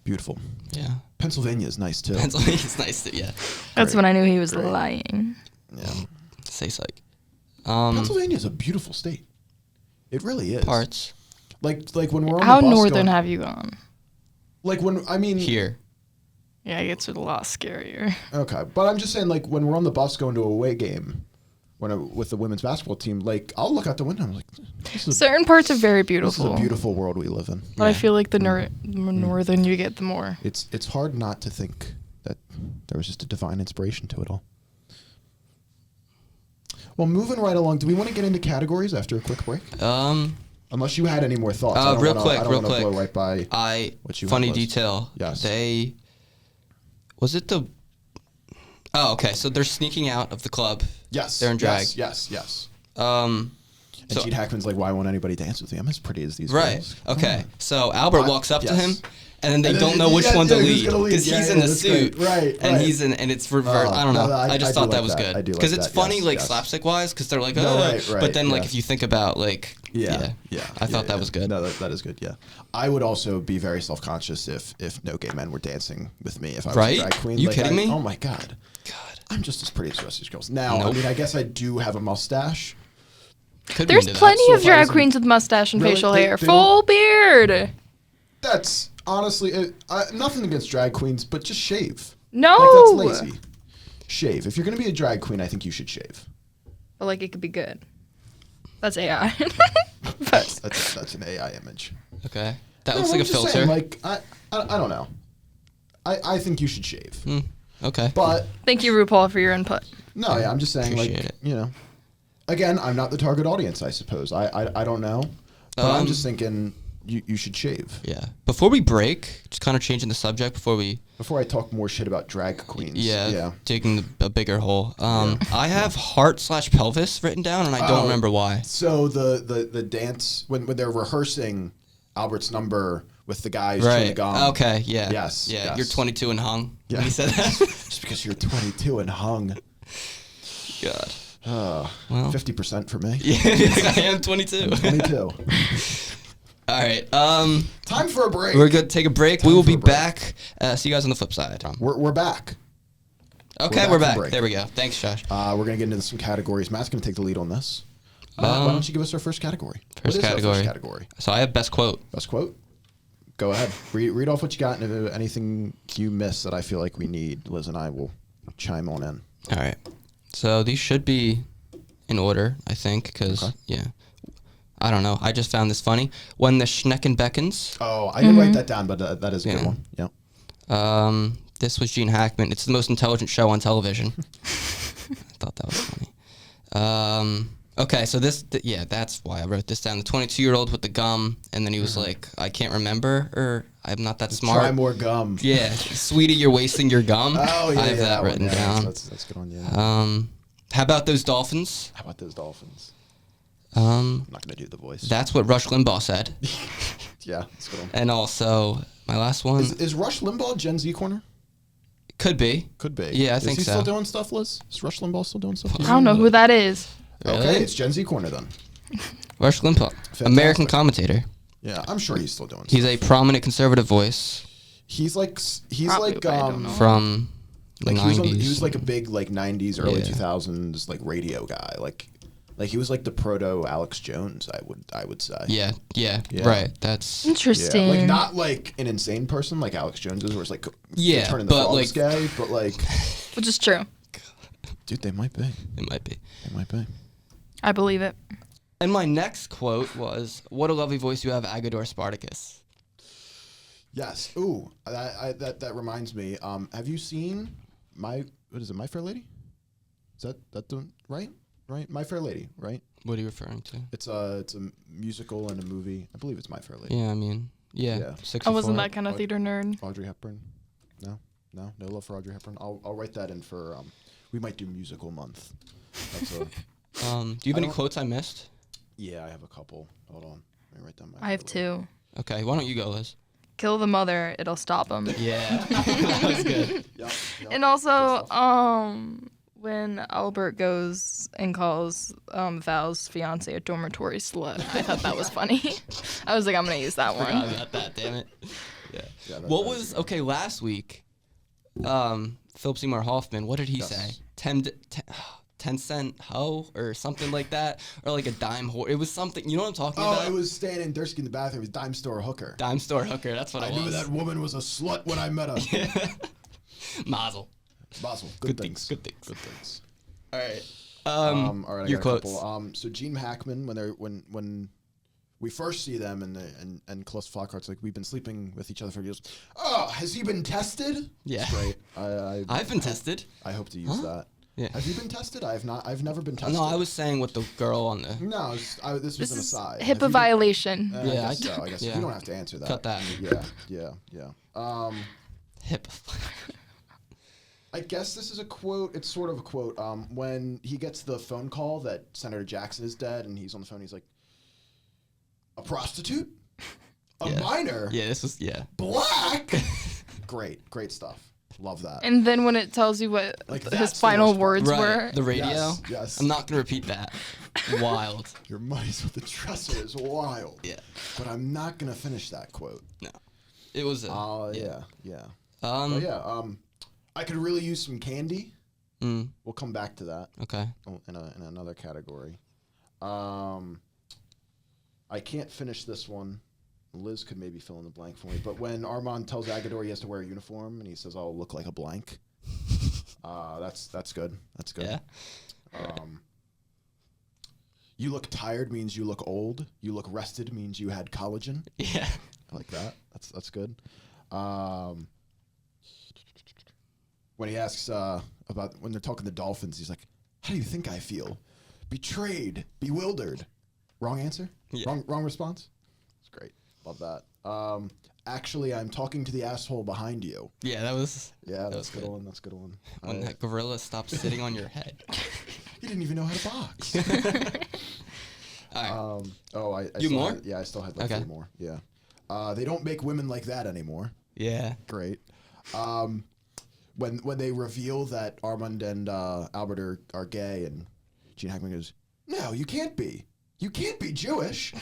Beautiful. Yeah. Pennsylvania is nice too. Pennsylvania's nice too. Yeah. That's when I knew he was Great. lying. Yeah. Say psych. Pennsylvania is a beautiful state. It really is. Parts. Like when we're on How the bus northern going, have you gone? like when I mean Here. Yeah, it gets a lot scarier. Okay, but I'm just saying like when we're on the bus going to a away game, with the women's basketball team, like I'll look out the window. I'm like, this is Certain parts are very this beautiful. is a beautiful world we live in. But I feel like the northern you get, the more. It's hard not to think that there was just a divine inspiration to it all. Well, moving right along, do we want to get into categories after a quick break? Unless you had any more thoughts. I don't real wanna quick. blow right by what you funny had, Liz. detail. Yes. Oh, okay. So they're sneaking out of the club. Yes. They're in drag. Yes. Um, And Gene Hackman's like, why won't anybody dance with me? I'm as pretty as these right. girls. Okay. So Albert walks up to him, Yes. and then they And don't then- know which yeah, one to yeah, who's lead gonna lead. because Yeah, he's yeah, in the that's suit, great. Right, and right. and it's reversed. I don't know. no, I just I do thought that like was that. I good do like because it's that. funny, Yes, like yes. slapstick wise, because they're like, No, oh, right, but then like yes. if you think about like, Yeah. I thought that was good. No, that is good. Yeah, I would also be very self-conscious if no gay men were dancing with me. If I was Right? a drag queen, You kidding me? Oh my god, I'm just as pretty as the rest of these girls. Now, I Nope. mean, I guess I do have a mustache. Could be There's into that. plenty So of if I drag was in- queens with mustache and Really? facial They- hair. they Full beard. That's honestly nothing against drag queens, but just shave. No. Like that's lazy. Shave. If you're gonna be a drag queen, I think you should shave. But like it could be good. That's AI. That's an AI image. Okay. That No, looks I'm like a just filter. saying, like I don't know. I think you should shave. Okay. But Thank you, RuPaul, for your input. no, yeah, I'm just saying, Appreciate like it. you know, again, I'm not the target audience, I suppose. I don't know, but I'm just thinking you should shave. Yeah. Before we break, just kind of changing the subject Before I talk more shit about drag queens. Yeah. Digging a bigger hole. I have heart/pelvis written down, and I don't remember why. So the dance when they're rehearsing Albert's number with the guys chewing the Right. gum. Okay. Yeah. Yes, Yeah. yes. You're 22 and hung. Yeah. When he said that. Just because you're 22 and hung. God. Well, 50% for me. Yeah. I am 22. 22. All right. Time for a break. We're going to take a break. We Time will for be a break. back. See you guys on the flip side. We're back. Okay, back we're from back. break. There we go. Thanks, Josh. We're gonna get into some categories. Matt's gonna take the lead on this. Matt, why don't you give us our first category? What is our first category? So I have best quote. Best quote. Go ahead. Read off what you got, and if there's anything you miss that I feel like we need, Liz and I will chime on in. All right. So these should be in order, I think, because, yeah. I don't know. I just found this funny. When the Schnecken beckons. Oh, I didn't write that down, but that is a good one. Yeah. This was Gene Hackman. It's the most intelligent show on television. I thought that was funny. Okay, so that's why I wrote this down. The 22-year-old with the gum, and then he was like, I can't remember, or I'm not that smart. Try more gum. Yeah. Sweetie, you're wasting your gum. Oh, yeah. I have that written down. That's a good one, yeah. How about those dolphins? I'm not going to do the voice. That's what Rush Limbaugh said. Yeah, that's a good one. And also, my last one. Is Rush Limbaugh Gen Z Corner? Could be. Yeah, I think so. Is he still doing stuff, Liz? Is Rush Limbaugh still doing stuff? I don't know who that is. Really? Okay, it's Gen Z Corner then. Rush Limbaugh. Fantastic. American commentator. Yeah, I'm sure he's still doing stuff. He's a prominent conservative voice. He's like from the 90s. He was like a big like 90s, early 2000s like radio guy. Like he was like the proto Alex Jones, I would say. Yeah, right. That's interesting. Yeah. Like not like an insane person like Alex Jones is, where it's like turning the but frogs gay, but like which is true. Dude, they might be. It might be. I believe it. And my next quote was, "What a lovely voice you have, Agador Spartacus." Yes. Ooh, that reminds me. Have you seen My Fair Lady? Is that the right? My Fair Lady, right? What are you referring to? It's a musical and a movie. I believe it's My Fair Lady. Yeah, I mean, yeah. I wasn't that kind of theater nerd. Audrey Hepburn. No love for Audrey Hepburn. I'll write that in for. We might do musical month. That's a. Do you have any quotes I missed? Yeah, I have a couple. Hold on, let me write down I have two. Okay, why don't you go, Liz? Kill the mother, it'll stop him. Yeah, that was good. Yep. And also, when Albert goes and calls Val's fiance a dormitory slut, I thought that was funny. I was like, I'm gonna use that one. Forgot about that, damn it. Yeah. What was last week? Philip Seymour Hoffman. What did he say? 10-cent hoe or something like that, or like a dime whore. It was something. You know what I'm talking about? Oh, it was standing Dursky in the bathroom. It was dime store hooker. Dime store hooker. That's what I knew that woman was a slut when I met her. Mazel. Good things. Good things. All right. All right. Your I got quotes. A couple. So Gene Hackman, when we first see them and Close Flockhart's like, we've been sleeping with each other for years. Oh, has he been tested? Yeah. That's great. I've been tested. I hope to use that. Yeah. Have you been tested? I have not. I've never been tested. No, I was saying with the girl on the. No, this was an aside. HIPAA violation. I guess so. You don't have to answer that. Cut that. Yeah. HIPAA. I guess this is a quote. It's sort of a quote. When he gets the phone call that Senator Jackson is dead, and he's on the phone, he's like, "A prostitute, a minor, black." Great stuff. Love that. And then when it tells you what his final words were. The radio? Yes. I'm not going to repeat that. Wild. Your money's with the dresser is wild. Yeah. But I'm not going to finish that quote. No. It was yeah. I could really use some candy. We'll come back to that. Okay. In another category. I can't finish this one. Liz could maybe fill in the blank for me. But when Armand tells Agador he has to wear a uniform and he says, "I'll look like a blank," that's good. That's good. Yeah. You look tired means you look old. You look rested means you had collagen. Yeah. I like that. That's good. When he asks about when they're talking to dolphins, he's like, "How do you think I feel? Betrayed, bewildered." Wrong answer? Yeah. Wrong response? It's great. Love that. Actually, I'm talking to the asshole behind you. Yeah, that was. Yeah, that's a good one. That's a good one. When that gorilla stopped sitting on your head. He didn't even know how to box. All right. I you still more? I still had 3 more. Yeah. They don't make women like that anymore. Yeah. Great. When they reveal that Armand and Albert are gay, and Gene Hackman goes, "No, you can't be. You can't be Jewish."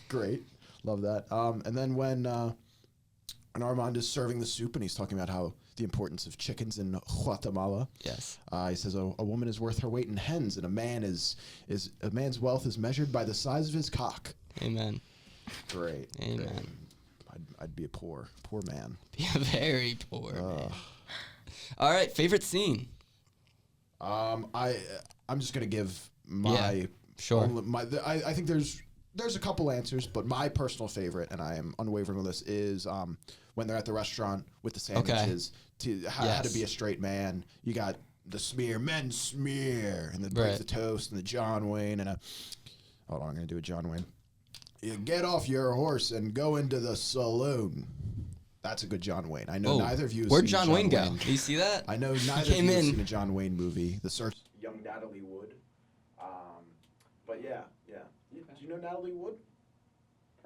Great. Love that. And then when Armand is serving the soup and he's talking about how the importance of chickens in Guatemala. Yes. He says a woman is worth her weight in hens, and a man's wealth is measured by the size of his cock. Amen. Great. Amen. Great. I'd be a poor man. Be very poor. Man. All right. Favorite scene. I'm just gonna give my sure. I think there's a couple answers, but my personal favorite, and I am unwavering on this, is when they're at the restaurant with the sandwiches. How to be a straight man. You got the smear, men smear, and then breaks the toast, and the John Wayne, and hold on, I'm gonna do a John Wayne. You get off your horse and go into the saloon. That's a good John Wayne. I know neither of you have Where'd seen John Wayne go? Do you see that? I know neither of you have seen a John Wayne movie. The Search. Young Natalie Wood. But yeah. Do you know Natalie Wood?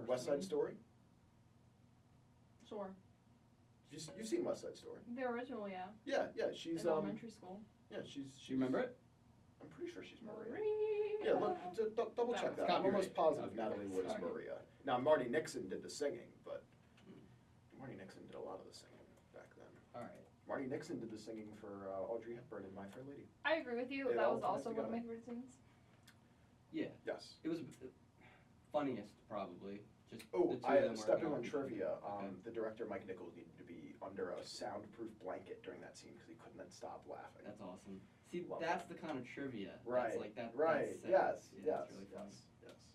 West Side Story? Sure. You've seen West Side Story? The original, yeah. Yeah. She's in elementary school. Yeah, she's. Do you remember it? I'm pretty sure she's Maria. Yeah, look, double check that. I'm almost positive Natalie Wood is Maria. Now, Marty Nixon did the singing, but Marty Nixon did a lot of the singing back then. All right. Marty Nixon did the singing for Audrey Hepburn in My Fair Lady. I agree with you. That was also one of my favorite scenes. Yeah. Yes. It was funniest, probably. Just stepping on trivia. The director, Mike Nichols, needed to be under a soundproof blanket during that scene because he couldn't then stop laughing. That's awesome. See, that's the kind of trivia. Right. That's like that. Right. That's Yes. That's really funny. Yes.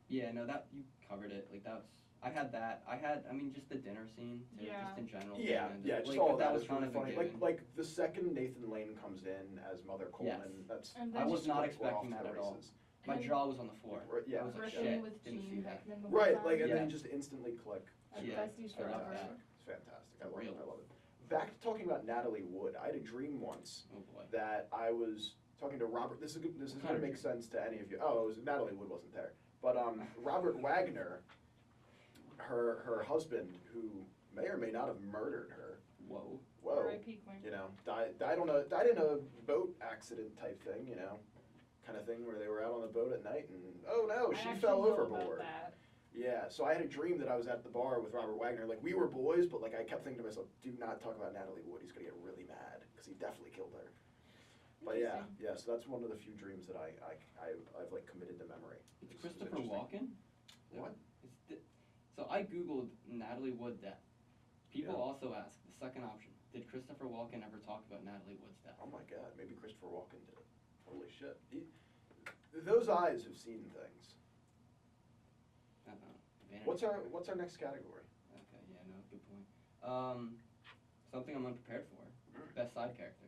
Yeah. No, that you covered it. Like that's. I had that. I mean, just the dinner scene, too, just in general. Yeah. Just like, all of that was was kind really of funny. Like the second Nathan Lane comes in as Mother Coleman. Yes. That's. I was not expecting that at all. My jaw was on the floor. Yeah. I was like, Riffing shit. with Didn't see Gene that. Hackman the Right. whole Like, and time. then you just instantly click. Best used forever. It's fantastic. I love it. I love it. Back to talking about Natalie Wood. I had a dream once that I was talking to Robert. This is going to make sense to any of you. Oh, Natalie Wood wasn't there, but Robert Wagner, her husband, who may or may not have murdered her. Whoa. R.I.P. Queen. You know, died in a boat accident type thing. You know, kind of thing where they were out on the boat at night and oh no, she fell overboard. Yeah, so I had a dream that I was at the bar with Robert Wagner. Like, we were boys, but, like, I kept thinking to myself, do not talk about Natalie Wood. He's going to get really mad, because he definitely killed her. But, yeah, so that's one of the few dreams that I've like, committed to memory. It's Christopher Walken? What? So I Googled Natalie Wood death. People also ask, the second option, did Christopher Walken ever talk about Natalie Wood's death? Oh, my God, maybe Christopher Walken did it. Holy shit. Those eyes have seen things. What's our next category? Okay, yeah, no, good point. Something I'm unprepared for. Best side character.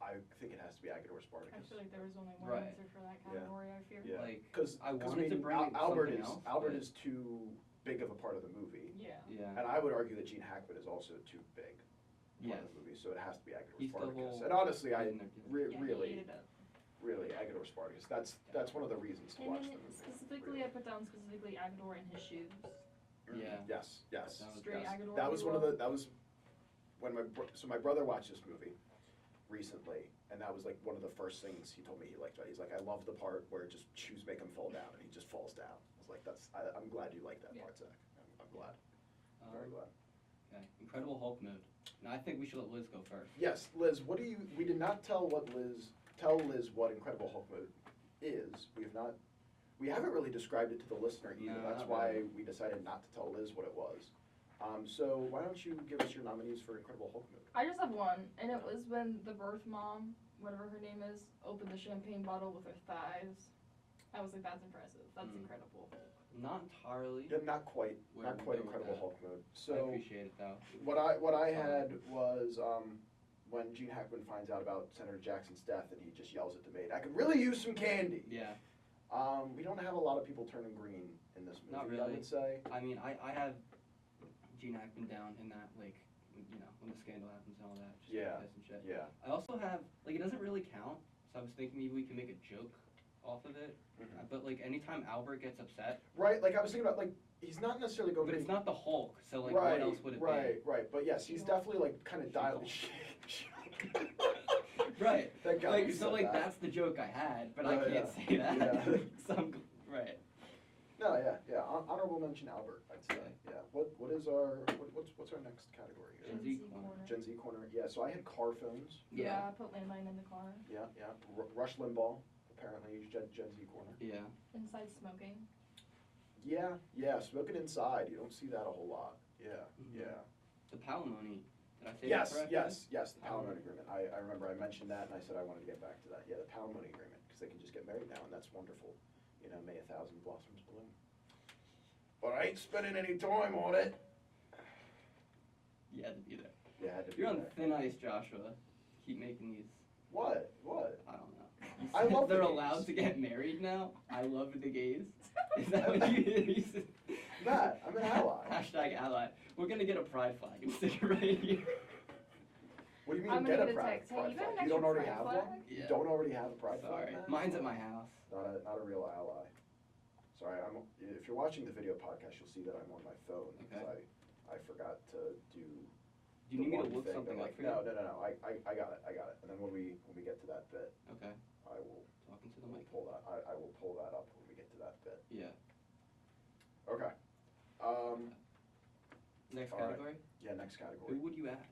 I think it has to be Agador Spartacus. I feel like there was only one answer for that category. I fear. Yeah, like because I wanted to bring Albert is too big of a part of the movie. Yeah. And I would argue that Gene Hackman is also too big part of the movie, so it has to be Agador Spartacus. And honestly, really, Agador Spartacus. That's one of the reasons to watch the movie. Specifically, I put down specifically Agador in his shoes. Yeah. Yes. Straight Agador. That was when my brother watched this movie recently, and that was like one of the first things he told me he liked about it. He's like, I love the part where just shoes make him fall down, and he just falls down. I was like, I'm glad you like that part, Zach. I'm glad. Very glad. Okay. Incredible Hulk mode. Now I think we should let Liz go first. Yes, Liz. We did not tell Liz what Incredible Hulk mode is. We haven't really described it to the listener either. No, that's why we decided not to tell Liz what it was. So why don't you give us your nominees for Incredible Hulk mode? I just have one, and it was when the birth mom, whatever her name is, opened the champagne bottle with her thighs. I was like, that's impressive. That's Incredible Hulk. Not entirely. Yeah, not quite Incredible Hulk mode. So I appreciate it though. What I had was when Gene Hackman finds out about Senator Jackson's death, and he just yells at the maid, "I could really use some candy." Yeah. We don't have a lot of people turning green in this movie. Not really. I would say. I mean, I have Gene Hackman down in that, like, you know, when the scandal happens and all that. Just piss and shit. Yeah. I also have, like, it doesn't really count, so I was thinking maybe we can make a joke off of it. But, like, anytime Albert gets upset. Right, like, I was thinking about, like, he's not necessarily going But it's not the Hulk, so, like, what else would it be? Right. But, yes, he's definitely, like, kind of dialed. Right. Like, so, like, that's the joke I had, but I can't say that. Yeah. So right. No, yeah. Honorable mention Albert, I'd say. Yeah. What's our next category here? Gen Z corner. Gen Z corner. Yeah. So I had car phones. Yeah, I put landline in the car. Yeah. Rush Limbaugh, apparently Gen Z corner. Yeah. Inside smoking. Yeah. Smoking inside. You don't see that a whole lot. Yeah. The Palimony Did I say that Yes, correctly? yes, the palimony agreement. I remember I mentioned that, and I said I wanted to get back to that. Yeah, the palimony agreement, because they can just get married now, and that's wonderful. You know, may 1,000 blossoms bloom. But I ain't spending any time on it. You had to be there. Yeah, I had to be You're on there. thin ice, Joshua. Keep making these. What? I don't know. You I said love the they're gays. allowed to get married now. I love the gays. Is that what you said? Matt, I'm an ally. Hashtag ally. We're gonna get a pride flag and stick it right here. What do you mean I'm get gonna a get a pride, text. Hey, pride you got flag? an You don't extra already pride have flag? one? Yeah. You don't already have a pride Sorry, flag, Matt? mine's at my house. Not a real ally. Sorry, if you're watching the video podcast, you'll see that I'm on my phone because Okay. I forgot to do. Do you need me to one look thing something that, up like, for you? No. I got it. And then when we get to that bit, Okay. I will Talking to the we'll mic. pull that. I will pull that up when we get to that bit. Yeah. Okay. Next all right. category. Yeah, next category. Who would you add?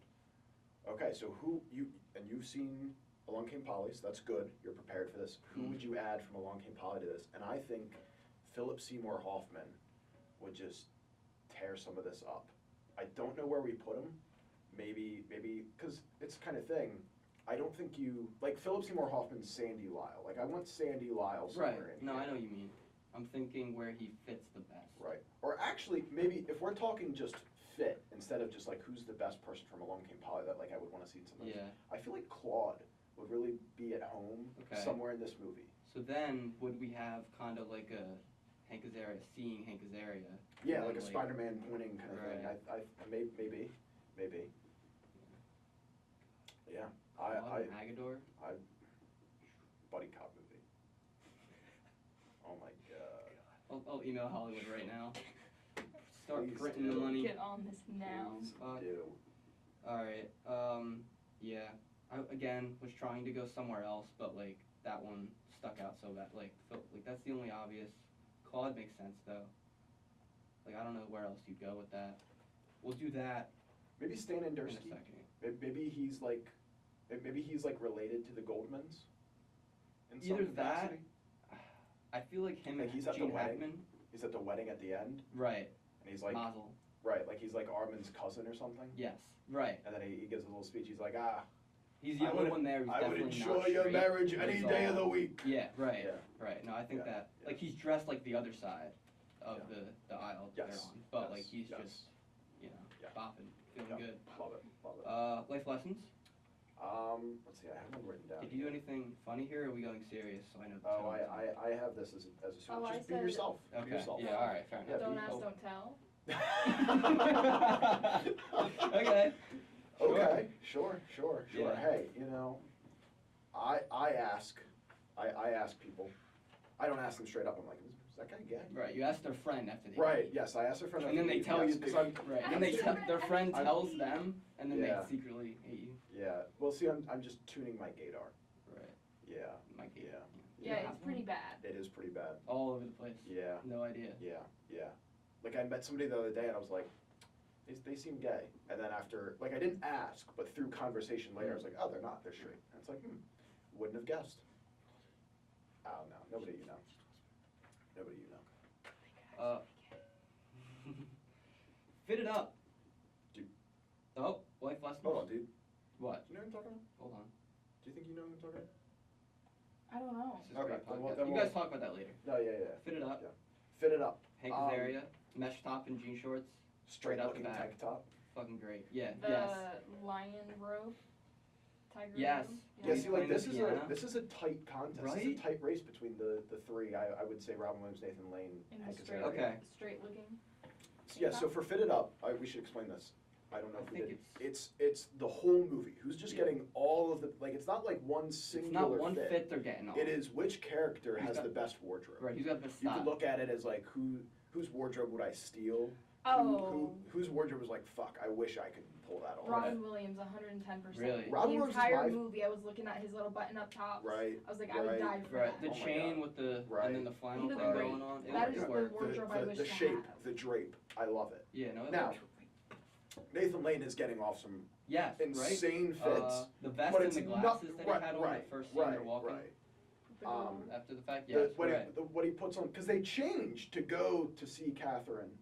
Okay, so you've seen Along Came Polly, so that's good. You're prepared for this. Who would you add from Along Came Polly to this? And I think Philip Seymour Hoffman would just tear some of this up. I don't know where we put him. Maybe because it's the kind of thing. I don't think you like Philip Seymour Hoffman's Sandy Lyle. Like I want Sandy Lyle somewhere Right. in No, here. I know what you mean. I'm thinking where he fits the best. Right. Or actually, maybe if we're talking just fit instead of just like who's the best person from Along Came Polly that like I would want to see in something. Yeah. I feel like Claude would really be at home Okay. somewhere in this movie. So then, would we have kind of like a Hank Azaria seeing Hank Azaria? Yeah, and like a then, Spider-Man pointing kind of Right. thing. I maybe. Yeah. Claude Agador? I buddy cop movie. Oh my god. I'll email Hollywood right now. Start Please printing do. the money. Get on this now. Please Fuck. do. All right. Yeah. I again was trying to go somewhere else, but like that one stuck out so bad. Like that's the only obvious. Claude makes sense though. Like I don't know where else you'd go with that. We'll do that Maybe Stan in a Andersky. second. Maybe he's like related to the Goldmans. In some Either capacity. that. I feel like him Like and he's at the Gene wedding. Hackman. He's at the wedding at the end, Right. and he's like, Mazel. right, like he's like Armin's cousin or something. Yes. Right. And then he gives a little speech. He's like, He's the only one there who's I would definitely enjoy not your straight. marriage He's any day of the all- week. Yeah. Right. Yeah. Right. No, I think Yeah, that yeah. like he's dressed like the other side of Yeah. the aisle Yes, they're on, but yes, like he's yes. just Yeah. bopping, feeling Yeah, good. Love it. Life lessons. Let's see. I have one written down. Did you do anything funny here, or are we going serious? So I know. The Oh, tone. I have this as a Oh, super. I Just be said- yourself. Be Okay. yourself. Yeah. All right. Fair Yeah, enough. Don't be- ask, oh. don't tell. Okay. Sure. Okay. Sure. Yeah. Hey, I ask people. I don't ask them straight up. I'm like, is that guy gay? Right. You ask their friend after they. Right. Yes, I asked their friend. And then they tell you. because I'm. Right. And they their friend I'm- tells them, and then Yeah. they secretly hate you. Yeah. Well, see, I'm just tuning my gaydar. Right. Yeah. My kid. Yeah. Yeah, it's pretty bad. It is pretty bad. All over the place. Yeah. No idea. Yeah. Like I met somebody the other day, and I was like, they seem gay. And then after, like, I didn't ask, but through conversation later, I was like, oh, they're not. They're straight. And it's like, wouldn't have guessed. Oh no, nobody you know. Nobody you know. Fit it up. Dude. Oh, life lessons. Hold on, dude. What? Do you know who I'm talking about? Hold on. Do you think you know who I'm talking about? I don't know. This is Okay, great then podcast. we'll- You guys talk about that later. No, yeah. Fit it up. Yeah. Fit it up. Hank Azaria, mesh top and jean shorts. Straight out the looking back. tank top. Fucking great. Yeah. The Yes. lion robe. Tiger Yes. robe. Yeah, He's see, like playing this the is piano. this is a tight contest. It's Right? a tight race between the three. I would say Robin Williams, Nathan Lane, And Hank the straight, Azaria. Okay. straight looking. Yeah, so for Fit It Up, we should explain this. I don't know I if we think did. It's the whole movie. Who's just Yeah. getting all of the, like, it's not like one It's singular not one fit they're getting on. It is which character Who's has got- the best wardrobe. Right. Who's got the You style? could look at it as like whose wardrobe would I steal? Oh. Whose wardrobe was like, fuck, I wish I could pull that off. Robin Williams, 110%. Really? Robin The Williams is entire my- movie, I was looking at his little button-up tops. Right, I was like, I would right. die for Right. that. The Oh my chain God. with the Right. and then the flannel Either thing way, going on. It that would is the work. wardrobe I wish the to shape, have. the drape, I love it. Yeah. No. It Now, works. Nathan Lane is getting off some Yes. insane right? fits. The vest but and it's the glasses not, that he had on the first scene they're walking. Right. The Um, gold. After the fact, yes. What he puts on, because they changed to go to see Catherine,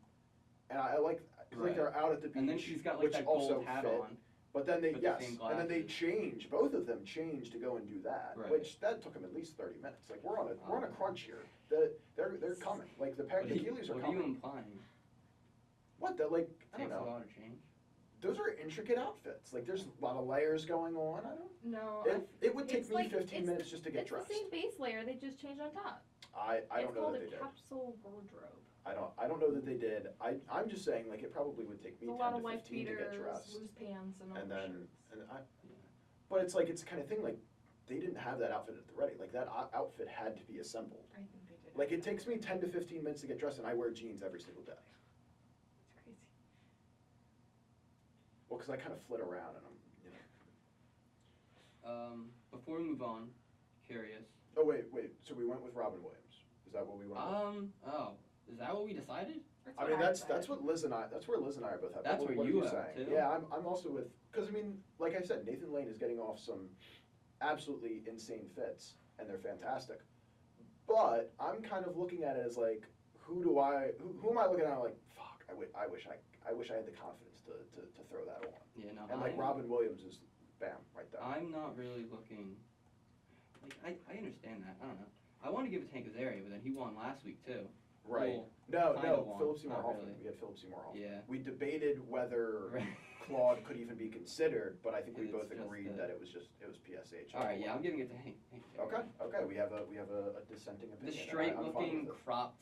and I like, 'cause, like Right. they're out at the beach, And then she's got like which that also gold hat fit. on. But then they With the same and then they glasses. change. Both of them change to go and do that, Right. which that took them at least 30 minutes. Like we're on a crunch here. They're coming. Like the Keelys are What are coming. you implying? What? That like I don't Takes a know. lot of change. Those are intricate outfits. Like there's a lot of layers going on. I don't. No. It would take it's me like- 15 it's minutes the- just to get it's dressed. the same base layer. They just changed on top. I don't know that they It's did. called a capsule wardrobe. I don't know that they did. I'm just saying like it probably would take me There's a 10 lot to of wife 15 to get beaters, dressed. loose pants, and all And the then shirts. but it's like it's the kind of thing like they didn't have that outfit at the ready. Like that outfit had to be assembled. I think they did. Like it takes me 10 to 15 minutes to get dressed, and I wear jeans every single day. It's crazy. Well, because I kind of flit around and I'm, Before we move on, curious. Oh wait. So we went with Robin Williams. Is that what we went with? Oh, is that what we decided? I mean that's what Liz and I. That's where Liz and I are both at. That's What where are you you are, saying? too. Yeah, I'm also with because I mean, like I said, Nathan Lane is getting off some absolutely insane fits, and they're fantastic. But I'm kind of looking at it as like, who am I looking at? Like, fuck, I wish I had the confidence to throw that on. Yeah, no. And like Robin Williams is, bam, right there. I'm not really looking. Like I understand that. I don't know. I want to give it to Hank Azaria, but then he won last week too. Right. Well, kinda No, won, Philip Seymour not Hoffman. really. We had Philip Seymour Hoffman. Yeah. We debated whether Right. Claude could even be considered, but I think we It's both just agreed the- that it was PSH. All right, yeah, I'm giving it to Hank. Okay. We have a dissenting The opinion. straight I'm fine looking with it. cropped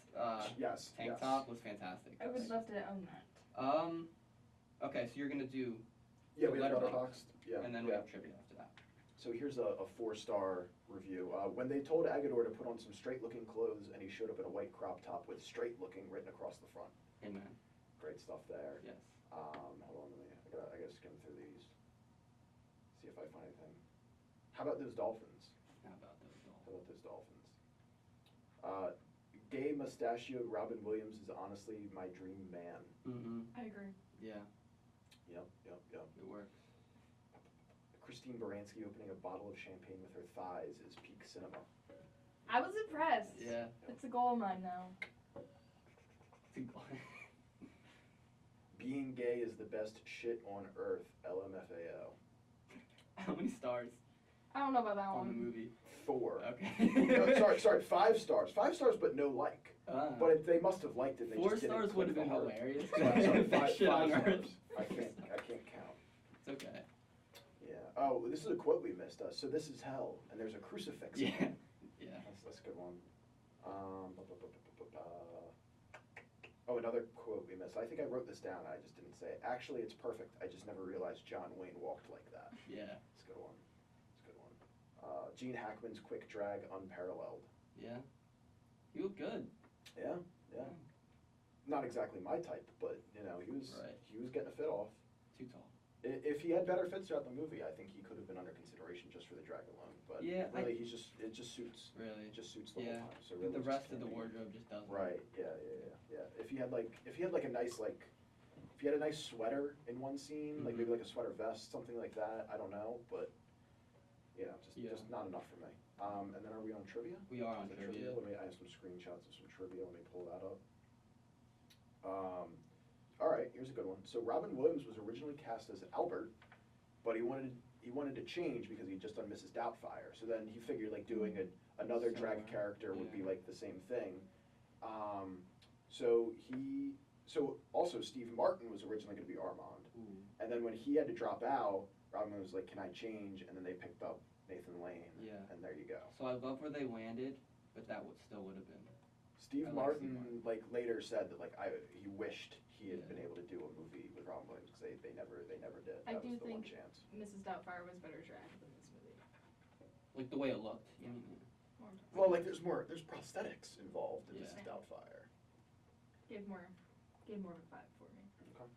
Yes. tank yes. top was fantastic. I would love to own that. Okay, so you're gonna do Yeah, we have Letterboxd, Letterboxd. Yeah. and then we have trivia after that. So here's a 4-star review. When they told Agador to put on some straight-looking clothes, and he showed up in a white crop top with "straight-looking" written across the front. Amen. Great stuff there. Yes. Hold on, I gotta skim through these. See if I find anything. How about those dolphins? How about those How dolls? about those dolphins? Gay mustachioed Robin Williams is honestly my dream man. Mm-hmm. I agree. Yeah, Yep. it works. Christine Baranski opening a bottle of champagne with her thighs is peak cinema. I was impressed. Yeah. It's a goal of mine now. Being gay is the best shit on earth, LMFAO. How many stars I don't know about that on the one. movie? 4. Okay. No, sorry, 5 stars. 5 stars, but no like. Ah. But they must have liked it. They 4 just didn't stars click would have the been heart. hilarious. Sorry, Best shit on stars. earth. I can't count. It's okay. Yeah. Oh, this is a quote we missed. So this is hell, and there's a crucifix. in Yeah. it. Yeah. That's a good one. Oh, another quote we missed. I think I wrote this down. I just didn't say it. Actually, it's perfect. I just never realized John Wayne walked like that. Yeah. It's a good one. It's a good one. Gene Hackman's quick drag unparalleled. Yeah. You look good. Yeah. Not exactly my type, but he was Right. he was getting a fit off. Too tall. If he had better fits throughout the movie, I think he could have been under consideration just for the drag alone. But Yeah, really, it just suits. Really. It just suits the Yeah. whole time. So really The just rest of can't the be- wardrobe just doesn't. Right. Yeah. If he had like a nice if he had a nice sweater in one scene, like maybe like a sweater vest, something like that. I don't know, but just not enough for me. And then are we on trivia? We are on Is it trivia. I have some screenshots of some trivia. Let me pull that up. All right, here's a good one. So Robin Williams was originally cast as Albert, but he wanted to change because he'd just done Mrs. Doubtfire. So then he figured like doing another drag Similar, character would be yeah. like the same thing. So also Steve Martin was originally going to be Armand, Ooh. and then when he had to drop out, Robin was like, "Can I change?" And then they picked up Nathan Lane. Yeah. And there you go. So I love where they landed, but that still would have been. Steve I like Martin, Steve Martin. like later said that he wished he had Yeah. been able to do a movie with Robin Williams because they never did. I That do was the one think chance. Mrs. Doubtfire was better drag than this movie. Like the way it looked. You mean? More Well, like there's prosthetics involved in Yeah. Mrs. Doubtfire. gave more of a vibe for me. Okay.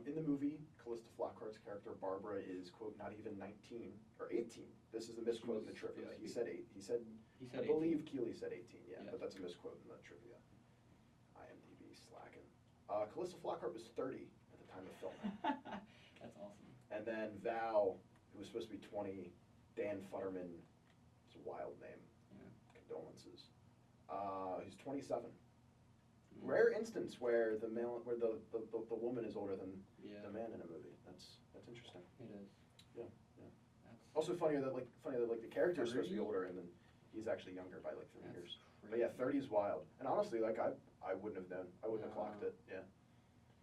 In the movie, Callista Flockhart's character Barbara is quote not even 19 or 18. This is the misquote in the was trivia. supposed to He be. said 8. He said He said I 18. believe Keeley said 18. Yeah, Yeah. but that's a misquote in the trivia. IMDb slacking. Callista Flockhart was 30 at the time of filming. That's awesome. And then Val, who was supposed to be 20, Dan Futterman, it's a wild name. Yeah. Condolences. He's 27. Mm. Rare instance where the woman is older than Yeah. the man in a movie. That's interesting. It is. Yeah, yeah. That's, Also funny that the character is supposed to be 30? older and then he's actually younger by like 3 That's years. But crazy. yeah, 30 is wild. And honestly, like I wouldn't have known. I wouldn't have clocked No. it. Yeah.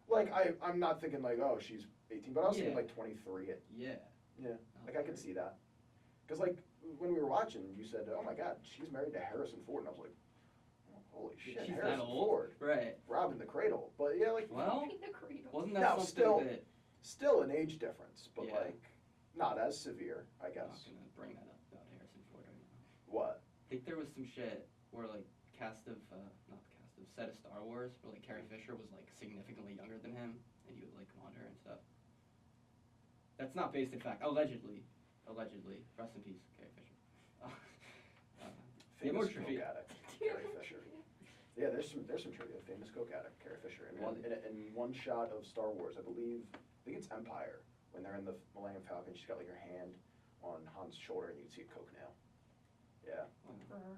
Like I'm not thinking like, oh, she's 18, but I was thinking Yeah. like 23. Yeah. Yeah. Like I could see that. Because like when we were watching, you said, oh my God, she's married to Harrison Ford, and I was like, oh, holy shit, She's that Harrison old? Ford, Right. robbing the cradle. But yeah, like Well, In the cradle. wasn't that No, something still- that... still an age difference, but Yeah. like not as severe, I I'm not guess. gonna bring that up about Harrison Ford right now. What? I think there was some shit where like set of Star Wars where like Carrie Fisher was like significantly younger than him and he would like come on to her and stuff. That's not based in fact. Allegedly. Rest in peace, Carrie Fisher. Famous more coke trivia. addict, Carrie Fisher. Yeah, there's some trivia. Famous coke addict, Carrie Fisher. In one shot of Star Wars, I think it's Empire, when they're in the Millennium Falcon, she's got like her hand on Han's shoulder and you can see a coke nail. Yeah. For her.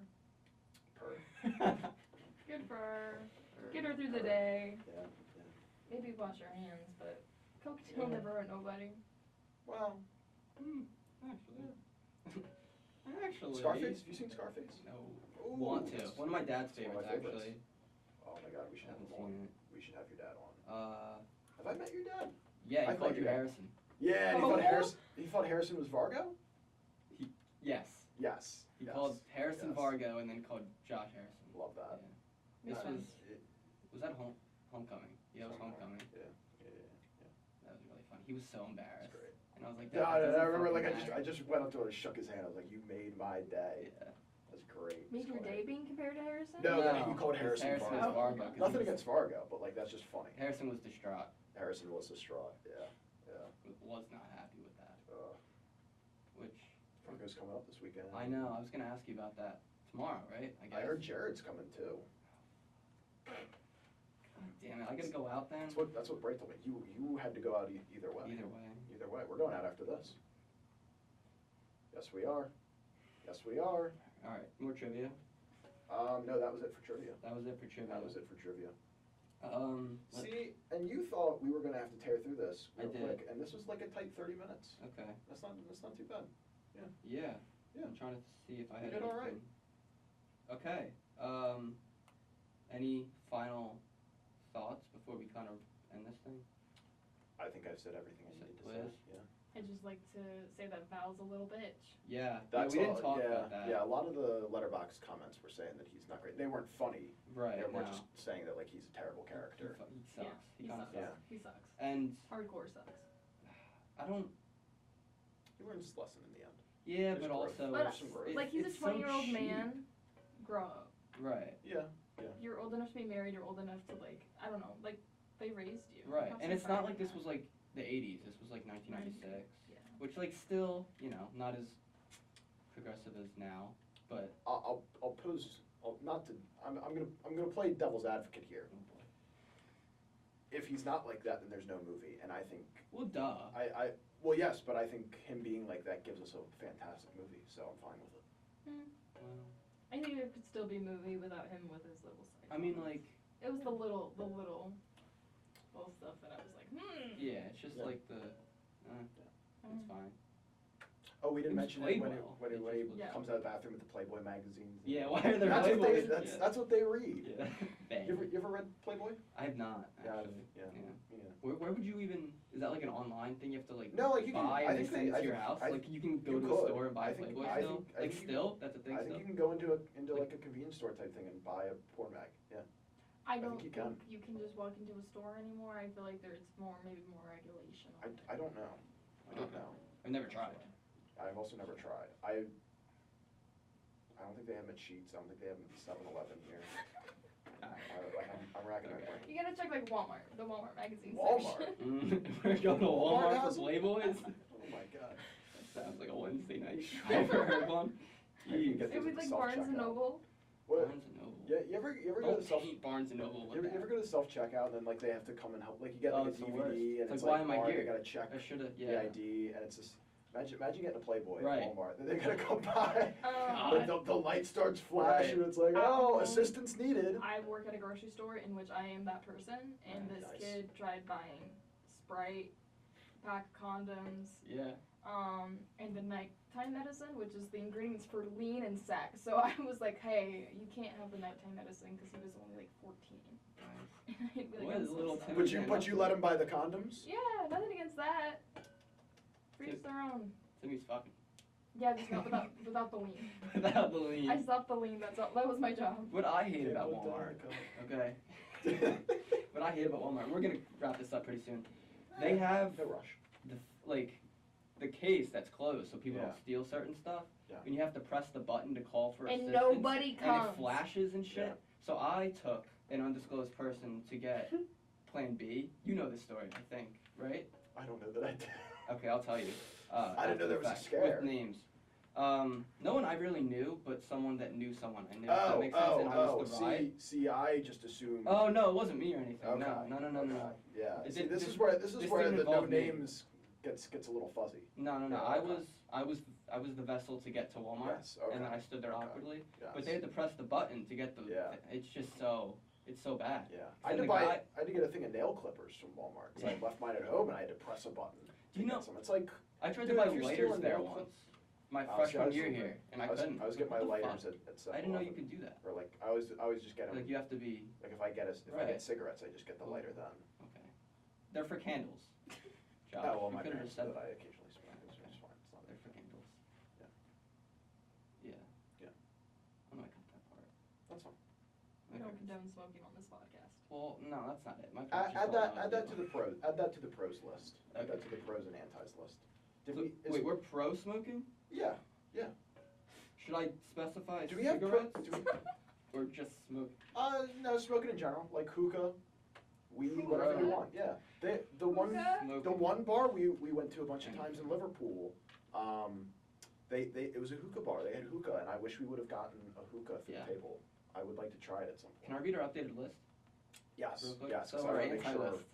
Per. Good for her. Get her through the day. Yeah, yeah. Maybe wash her hands, but cocaine Yeah. will never hurt nobody. Well, Actually. Scarface. Have you seen Scarface? No. Ooh, Want to. that's- One of my dad's that's one of favorites, my favorites. actually. Oh my God, we should have Haven't him seen on. it. We should have your dad on. Have I met your dad? Yeah, I he thought called you you had- Harrison. Yeah, and Oh. he thought Harrison was Vargo? Yes. Yes. He yes, called Harrison yes. Vargo and then called Josh Harrison. Love that. Yeah. This Yeah. was that Homecoming? Yeah, it was Homecoming. Yeah. That was really funny. He was so embarrassed. That's great. And I was like, Yeah, "That doesn't I remember fucking like matter." I just went up to him and shook his hand. I was like, you made my day. Yeah. That's great. Made That's your funny. day being compared to Harrison? No, No, he called because Harrison was Vargo. Vargo, 'cause Nothing he was- against Vargo, but like that's just funny. Harrison was distraught. Harrison was distraught. Yeah. Was not happy with that. Which Vargo's coming up this weekend. I know. I was gonna ask you about that tomorrow, right? I guess. I heard Jared's coming too. God damn it! I gotta go out then. That's what Bray told me. You had to go out either way. Either way. Either way, we're going out after this. Yes, we are. Yes, we are. All right. More trivia. No, that was it for trivia. That was it for trivia. That was it for trivia. let- See, and you thought we were going to have to tear through this I real did. quick, and this was like a tight 30 minutes. Okay. That's not too bad. Yeah. Yeah. Yeah. I'm trying to see if I had You did all anything. Okay. Any final thoughts before we kind of end this thing? I think I've said everything I needed to say. Liz? Yeah. I'd just like to say that Val's a little bitch. Yeah. That's we didn't all- talk yeah, about that. Yeah, a lot of the letterbox comments were saying that he's not great. They weren't funny. Right. They were more no. just saying that like he's a terrible character. He sucks. Yeah, he he kind of sucks. sucks. Yeah. He sucks. And Hardcore sucks. I don't. He learns his lesson in the end. Yeah, There's but growth. also But, There's some growth. like, he's it's a so 20-year-old cheap. man. Grow up. Right. Yeah. Yeah. You're old enough to be married. You're old enough to, like, I don't know, like, they raised you. Right. Have And some it's pride not in like this that. was like the 80s. This was like 1996. Yeah. Which like still, you know, not as progressive as now, but I'll pose. I'm gonna play devil's advocate here. oh boy. If he's not like that, then there's no movie. And I think Well, duh. well, yes, but I think him being like that gives us a fantastic movie. So I'm fine with it. Hmm. Well, I think it could still be a movie without him with his little side. I mean, comments. like, It was the little stuff that I was like, yeah, it's just Yeah. like the, it's Mm. fine. Oh, we didn't It was mention played it when well. when It he just was- Yeah. comes out of the bathroom with the Playboy magazines. Yeah, why are there That's what Playboys? they, Yeah. that's what they read. Yeah. Bang. You ever read Playboy? I have not, Yeah, actually. yeah. Where would you even, is that like an online thing you have to like No, like you can. buy I and they think send it I to your think- house? I Like think you can go you to could. the store and buy I think- Playboy I still? think- I Like think you- still? That's a thing I still? think you can go into like a convenience store type thing and buy a porn mag. Yeah. I think don't you think can. you can just walk into a store anymore. I feel like there's maybe more regulation on it. I don't know. I don't know. I've never tried. I've also never tried. I don't think they have them at Sheetz. I don't think they have them at 7-Eleven here. I'm racking my Okay. brain. You gotta check like Walmart, the Walmart magazine Walmart? section. We're going to Walmart Walmart has for them? Playboys? Oh my god. That sounds like a Wednesday night. Ever heard one? I can get It was these like at Barnes and self-checkout. Noble. What? Barnes and Noble. Yeah, you ever go to Don't the self? paint Barnes and Noble You with ever, that. you ever go to the self checkout and then like they have to come and help? Like you get Oh, like it's a the DVD worst. and It's it's like, why like, am I Mark, here? they gotta check I shoulda, the yeah. ID and it's just imagine getting a Playboy Right. at Walmart. Then they gotta come by. God. The light starts flashing. Right. It's like, oh, Um, assistance needed. I work at a grocery store in which I am that person, and this Nice. kid tried buying Sprite, pack of condoms. Yeah. And the nighttime medicine, which is the ingredients for lean and sex. So I was like, hey, you can't have the nighttime medicine because he was only like 14. And I'd be like, What I'm is so little sorry. Timmy? But you let him buy the condoms? Yeah, nothing against that. Freeze their own. Timmy's fucking. Yeah, just not without the lean. Without the lean. I stopped the lean. That's all. That was my job. What I hate Yeah, about what the Walmart, heck? okay? What I hate about Walmart, we're gonna wrap this up pretty soon. They have No rush. the case that's closed, so people Yeah. don't steal certain stuff. Yeah. And you have to press the button to call for And assistance. nobody And comes. it flashes and shit. Yeah. So I took an undisclosed person to get Plan B. You know this story, I think, right? I don't know that I did. Okay, I'll tell you. I didn't know after there the was a fact, scare. With names. No one I really knew, but someone that knew someone I knew. If that makes sense. And I was the ride. See, I just assumed. Oh no, it wasn't me or anything. Okay. No. Yeah. It See, did- this this- is where this the didn't no involve me. names gets a little fuzzy. No. No, I okay. was the vessel to get to Walmart, Yes, okay. and then I stood there Okay. awkwardly. Yes. But they had to press the button to get the. Yeah. It's just it's so bad. Yeah. And I had the to buy. guy- I had to get a thing of nail clippers from Walmart. So I left mine at home and I had to press a button. Do you to know- get some. It's like I tried Dude, to buy if you're lighters stealing there nail clip- once, my see, I freshman was year doing- here, and I was- couldn't. I was getting my What the lighters fuck? at 7-Eleven. I didn't know you could do that. Or like I was just getting Like you have to be like if I get Right. cigarettes, I just get the lighter then. okay. They're for candles. Josh, Oh well, you my could've parents just said said that I occasionally smoke. It's Okay. fine. It's not They're for candles. Yeah. Yeah. Yeah. I'm gonna cut that part. That's fine. We Okay. don't condone smoking on this podcast. Well, no, that's not it. My parents just Add told me that not add that do to the it. pros. Add that to the pros list. Add that Okay. to the pros and antis list. Did So- we? wait, we're pro smoking? Yeah. Should I specify Do we have pro? cigarettes Do we, or just smoke? no, smoking in general, like hookah, weed, whatever you Hookah. want. Yeah. The one Hookah? the one bar we went to a bunch of Anything. times in Liverpool. It was a hookah bar. They had hookah, and I wish we would have gotten a hookah for Yeah. the table. I would like to try it at some point. Can I read our updated list Yes. real quick? Yes. 'cause So I our wanna make anti sure- list.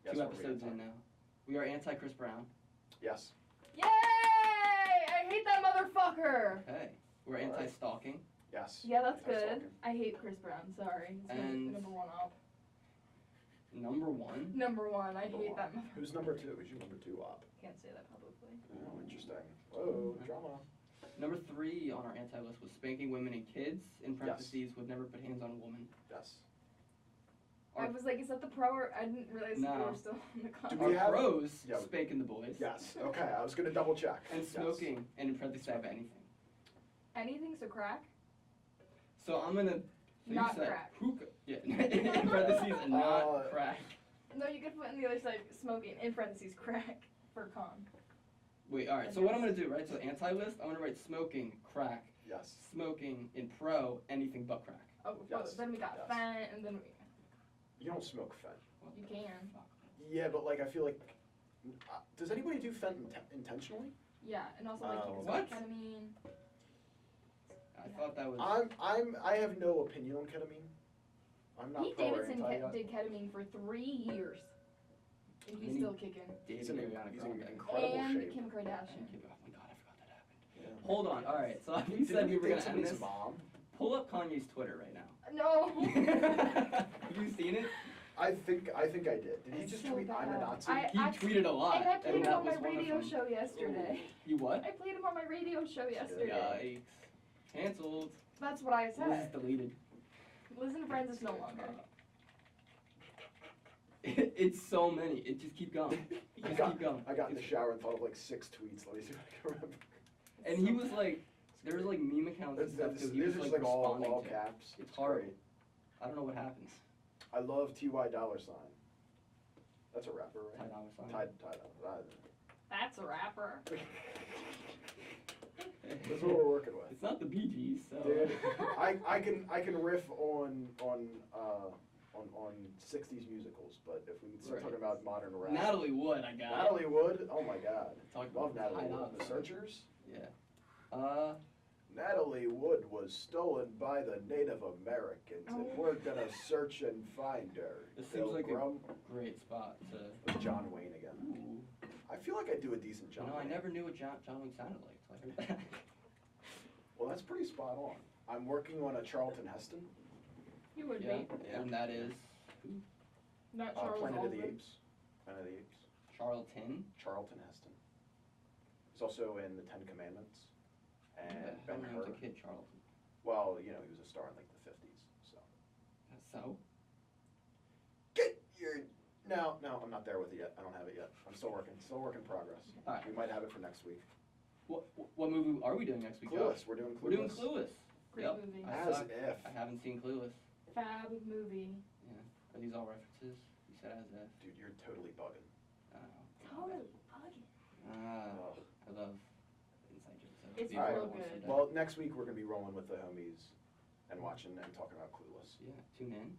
Yes, 2 we're episodes in anti. now. We are anti Chris Brown. Yes. Yay! I hate that motherfucker. Okay. We're All right. anti stalking. Yes. Yeah, that's good. Anti-stalking. I hate Chris Brown. Sorry. It's And- number one up. Number 1. Number one. I Number hate one. that motherfucker. Who's number 2? Who's your number 2 op? Can't say that publicly. Oh, interesting. Whoa, drama. Number 3 on our anti list was spanking women and kids. In parentheses, would never put hands on a woman. Yes. I was like, is that the pro or I didn't realize No. we were still in the Do con. we Our have- pros, Yeah. spanking the boys. Yes. Okay, I was gonna double check. And Yes. smoking, and in parentheses, I have anything. Anything, so crack? So I'm gonna. So you Not said crack. Hookah. Yeah. In parentheses, and not crack. No, you could put on the other side smoking, in parentheses, crack, for con. Wait, alright, so what I'm gonna do, right? So anti list, I'm gonna write smoking, crack, Yes. smoking, in pro, anything but crack. Oh, Yes, then we got yes. Fent, and then we... You don't smoke Fent. What You the can. fuck? Yeah, but like I feel like, does anybody do Fent intentionally? Yeah, and also like you can What? smoke ketamine. I thought that was. I have no opinion on ketamine. I'm not Pete pro or Davidson anti. did ketamine for 3 years. And he's Really? still kicking. David He's in Ariana he's in Grande. incredible And shape. Kim And Kardashian. Kim- Oh my god, I forgot that happened. Yeah. Hold on, alright, so we Did said we you were think gonna end somebody's this. mom? Pull up Kanye's Twitter right now. No! Have you seen it? I think I did. Did he It's just so tweet I'm a bad. Nazi? I- He tweeted a lot. And I played him that on my was one of radio them. show yesterday. You what? I played him on my radio show yesterday. Yikes. Cancelled. That's what I This is said. deleted. Liz and Friends is no longer. It's so many. It just keep going. Just keep going. I got in the It's- shower and thought of like 6 tweets. Let me see if I can remember. And he was like, there was like meme accounts and stuff too. He These was are like just like responding all to. caps. It's horrible. I don't know what happens. I love Ty Dollar Sign. That's a rapper, right? Ty Dolla Sign. Ty Dollar. That's a rapper. That's what we're working with. It's not the Bee Gees, so. Dude, I can riff on 60s musicals, but if we start Right. talking about modern rap, Natalie Wood, I got. Natalie Wood, oh my god, Talk love about Natalie Ty Wood. Dolla The Sign. Searchers. Yeah. Natalie Wood was stolen by the Native Americans, and Oh. we're gonna search and find her. This seems like a Pilgrim. great spot to. With John Wayne again. Ooh. I feel like I do a decent You John know, I Wayne. never knew what John Wayne sounded like till I heard that. Well, that's pretty spot on. I'm working on a Charlton Heston, You would Yeah, be. Yeah. and that is Not Charles Planet of the Aldrin. Apes. Planet of the Apes. Charlton. Charlton Heston. He's also in the Ten Commandments. And Ben Ben-Hur. the kid Charlton. Well, you know, he was a star in like the 50s, so. So? Get your... No, I'm not there with it yet. I don't have it yet. I'm still working. Still work in progress. All right. We might have it for next week. What movie are we doing next week, Clueless. Josh? We're doing Clueless. We're doing Clueless. Great Yep. movie. I As suck. if. I haven't seen Clueless. Fab movie. Yeah. Are these all references? You said as if. Dude, you're totally bugging. Totally bugging. Ugh. I love inside jokes. It's All right. real good. Well, next week we're going to be rolling with the homies and watching and talking about Clueless. Yeah, tune in.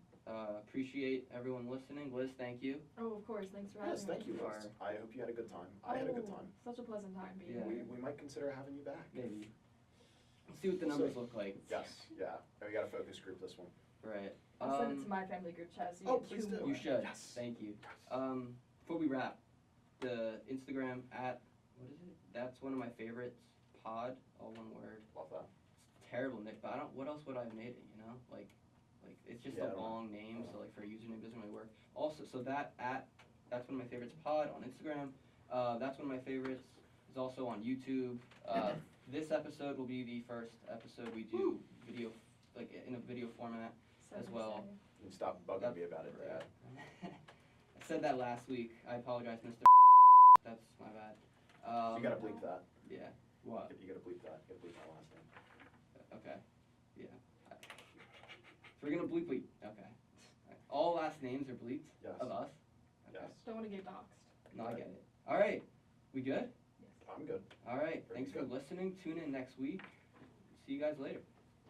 Appreciate everyone listening. Liz, thank you. Oh, of course. Thanks for having Yes, me. thank you, Liz. I hope you had a good time. I had a good time. Such a pleasant time being Yeah. here. We might consider having you back. Maybe. Let's see what the We'll numbers see. look like. Yes, yeah. And we got a focus group this one. Right. I'll send it to my family group chat so you Oh, get please two do. more. You should. Yes. Thank you. Yes. Before we wrap, the Instagram at, what is it? That's one of my favorites. Pod, all one word. Love that. It's terrible, Nick, but I don't, what else would I have made it, you know? Like it's just Yeah, I a don't know. long name, so like for a username it doesn't really work. Also, so that's one of my favorites, Pod, on Instagram. That's one of my favorites. It's also on YouTube. This episode will be the first episode we do video, like in a video format So as well. excited. You can stop bugging me about it, Dad. I said that last week. I apologize, Mr. That's my bad. You gotta bleep that. Yeah. What? You gotta bleep that. You gotta bleep my last name. Okay. Yeah. So we're gonna bleep. Okay. All last names are bleeped Yes. of us. Okay. Yes. Don't want to get doxxed. No, I get it. All right. We good? I'm good. All right. Very Thanks for good. listening. Tune in next week. See you guys later.